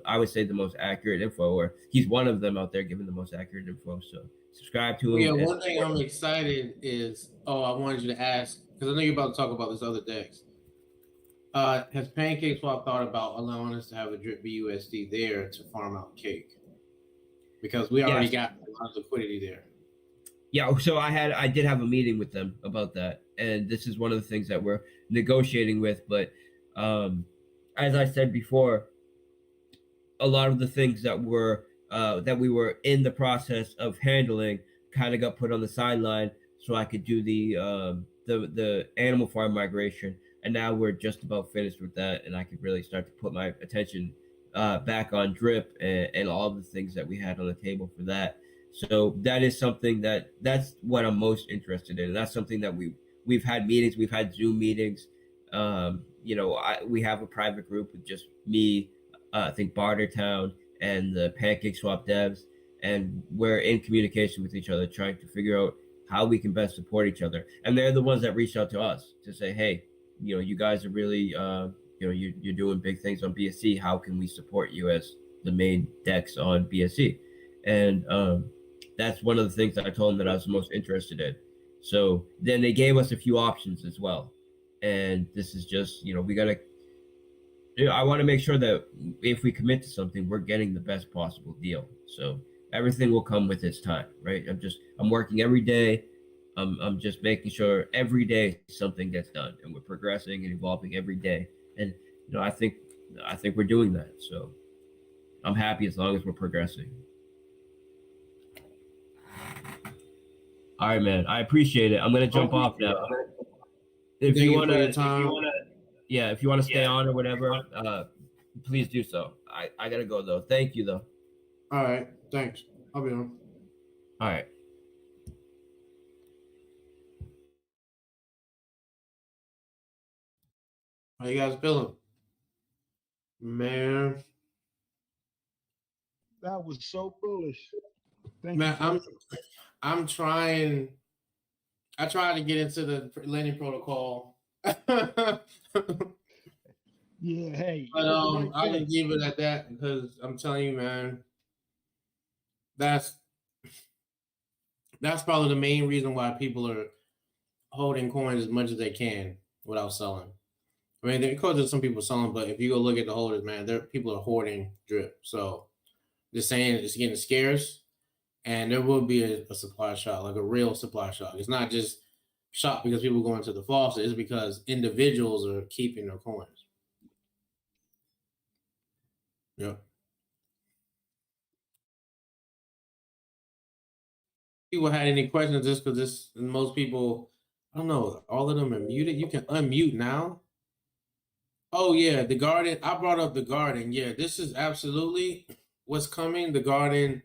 I would say the most accurate info, or he's one of them out there giving the most accurate info. So subscribe to him. Yeah, one thing I'm excited is, I wanted you to ask, because I know you're about to talk about this other DEX. Has PancakeSwap thought about allowing us to have a DRIP BUSD there to farm out cake? Because we already got a lot of liquidity there. Yeah, so I did have a meeting with them about that, and this is one of the things that we're negotiating with. But as I said before, a lot of the things that we were in the process of handling kind of got put on the sideline, so I could do the animal farm migration, and now we're just about finished with that, and I could really start to put my attention back on Drip and all the things that we had on the table for that. So that is something that's what I'm most interested in. And that's something that we've had meetings, we've had Zoom meetings. We have a private group with just me, I think Bartertown and the PancakeSwap devs, and we're in communication with each other, trying to figure out how we can best support each other. And they're the ones that reached out to us to say, hey, you guys are really, you're doing big things on BSC. How can we support you as the main DEX on BSC? And that's one of the things that I told them that I was most interested in. So then they gave us a few options as well. And this is just, we got to, I want to make sure that if we commit to something, we're getting the best possible deal. So everything will come with its time, right? I'm working every day. I'm just making sure every day something gets done, and we're progressing and evolving every day. And, I think we're doing that. So I'm happy as long as we're progressing. All right, man. I appreciate it. I'm gonna jump off now. If you wanna stay on or whatever, please do so. I gotta go though. Thank you though. All right, thanks. I'll be on. All right. How you guys feeling? Man, that was so bullish. Thank man, you. I'm trying. I tried to get into the lending protocol. Yeah, hey. But I'll just leave it at that, because I'm telling you, man, that's probably the main reason why people are holding coins as much as they can without selling. I mean, because there's some people selling, but if you go look at the holders, man, people are hoarding drip. So just saying it's getting scarce, and there will be a supply shock, like a real supply shock. It's not just shock because people go into the faucet. It's because individuals are keeping their coins. Yep. People had any questions just because most people, I don't know, all of them are muted. You can unmute now. Oh yeah, the garden. I brought up the garden. Yeah, this is absolutely what's coming. The garden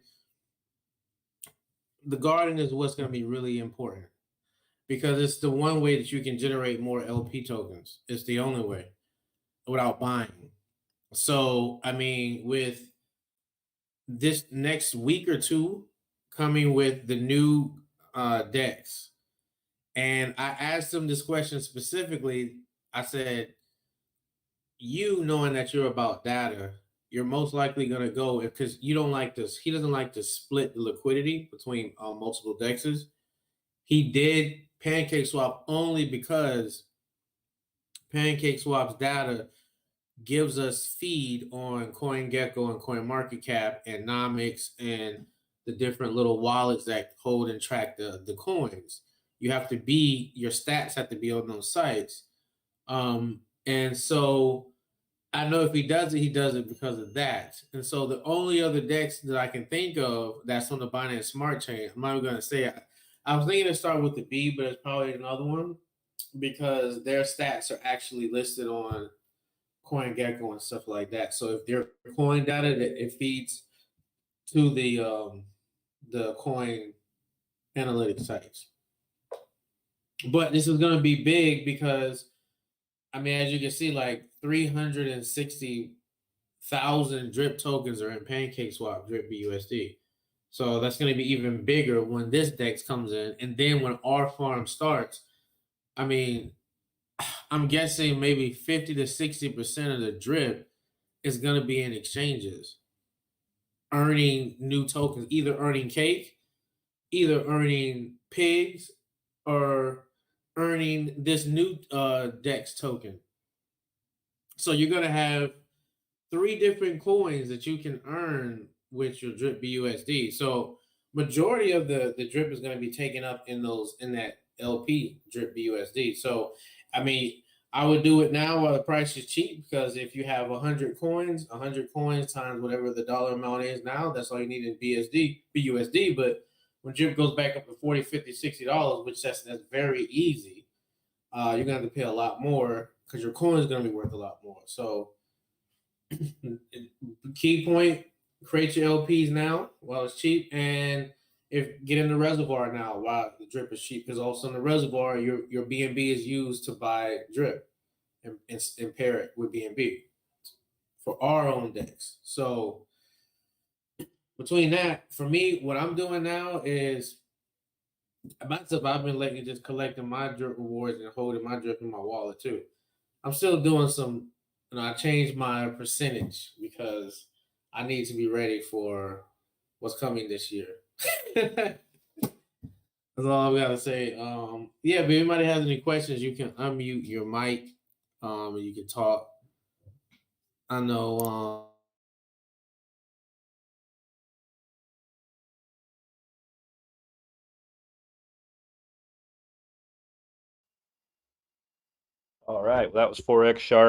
is what's going to be really important, because it's the one way that you can generate more LP tokens. It's the only way without buying. So, I mean, with this next week or two coming with the new DEX, and I asked them this question specifically. I said, you knowing that you're about data, you're most likely going to go because you don't like this. He doesn't like to split the liquidity between multiple dexes. He did Pancake Swap only because Pancake Swap's data gives us feed on CoinGecko and CoinMarketCap and Nomics and the different little wallets that hold and track the coins. You have to be, your stats have to be on those sites. And so I know if he does it because of that. And so the only other DEX that I can think of that's on the Binance Smart Chain, I'm not even going to say it. I was thinking to start with the B, but it's probably another one because their stats are actually listed on CoinGecko and stuff like that. So if their coin data, that it feeds to the coin analytics sites. But this is going to be big because, I mean, as you can see, like 360,000 DRIP tokens are in PancakeSwap DRIP BUSD. So that's going to be even bigger when this DEX comes in. And then when our farm starts, I mean, I'm guessing maybe 50 to 60% of the DRIP is going to be in exchanges, earning new tokens, either earning cake, either earning pigs, or earning this new DEX token. So you're going to have 3 different coins that you can earn with your DRIP BUSD. So majority of the DRIP is going to be taken up in that LP DRIP BUSD. So I mean, I would do it now while the price is cheap, because if you have 100 coins times whatever the dollar amount is now, that's all you need in BUSD. But when DRIP goes back up to $40, $50, $60, which that's very easy, you're gonna have to pay a lot more because your coin is gonna be worth a lot more. So key point, create your LPs now while it's cheap, and get in the reservoir now while the DRIP is cheap, because also in the reservoir your BNB is used to buy DRIP and pair it with BNB for our own DEX. So between that, for me, what I'm doing now is myself, I've been lately just collecting my DRIP rewards and holding my DRIP in my wallet too. I'm still doing some, I changed my percentage because I need to be ready for what's coming this year. That's all I've got to say. Yeah, if anybody has any questions, you can unmute your mic, and you can talk. I know. All right, well, that was Forex Shark.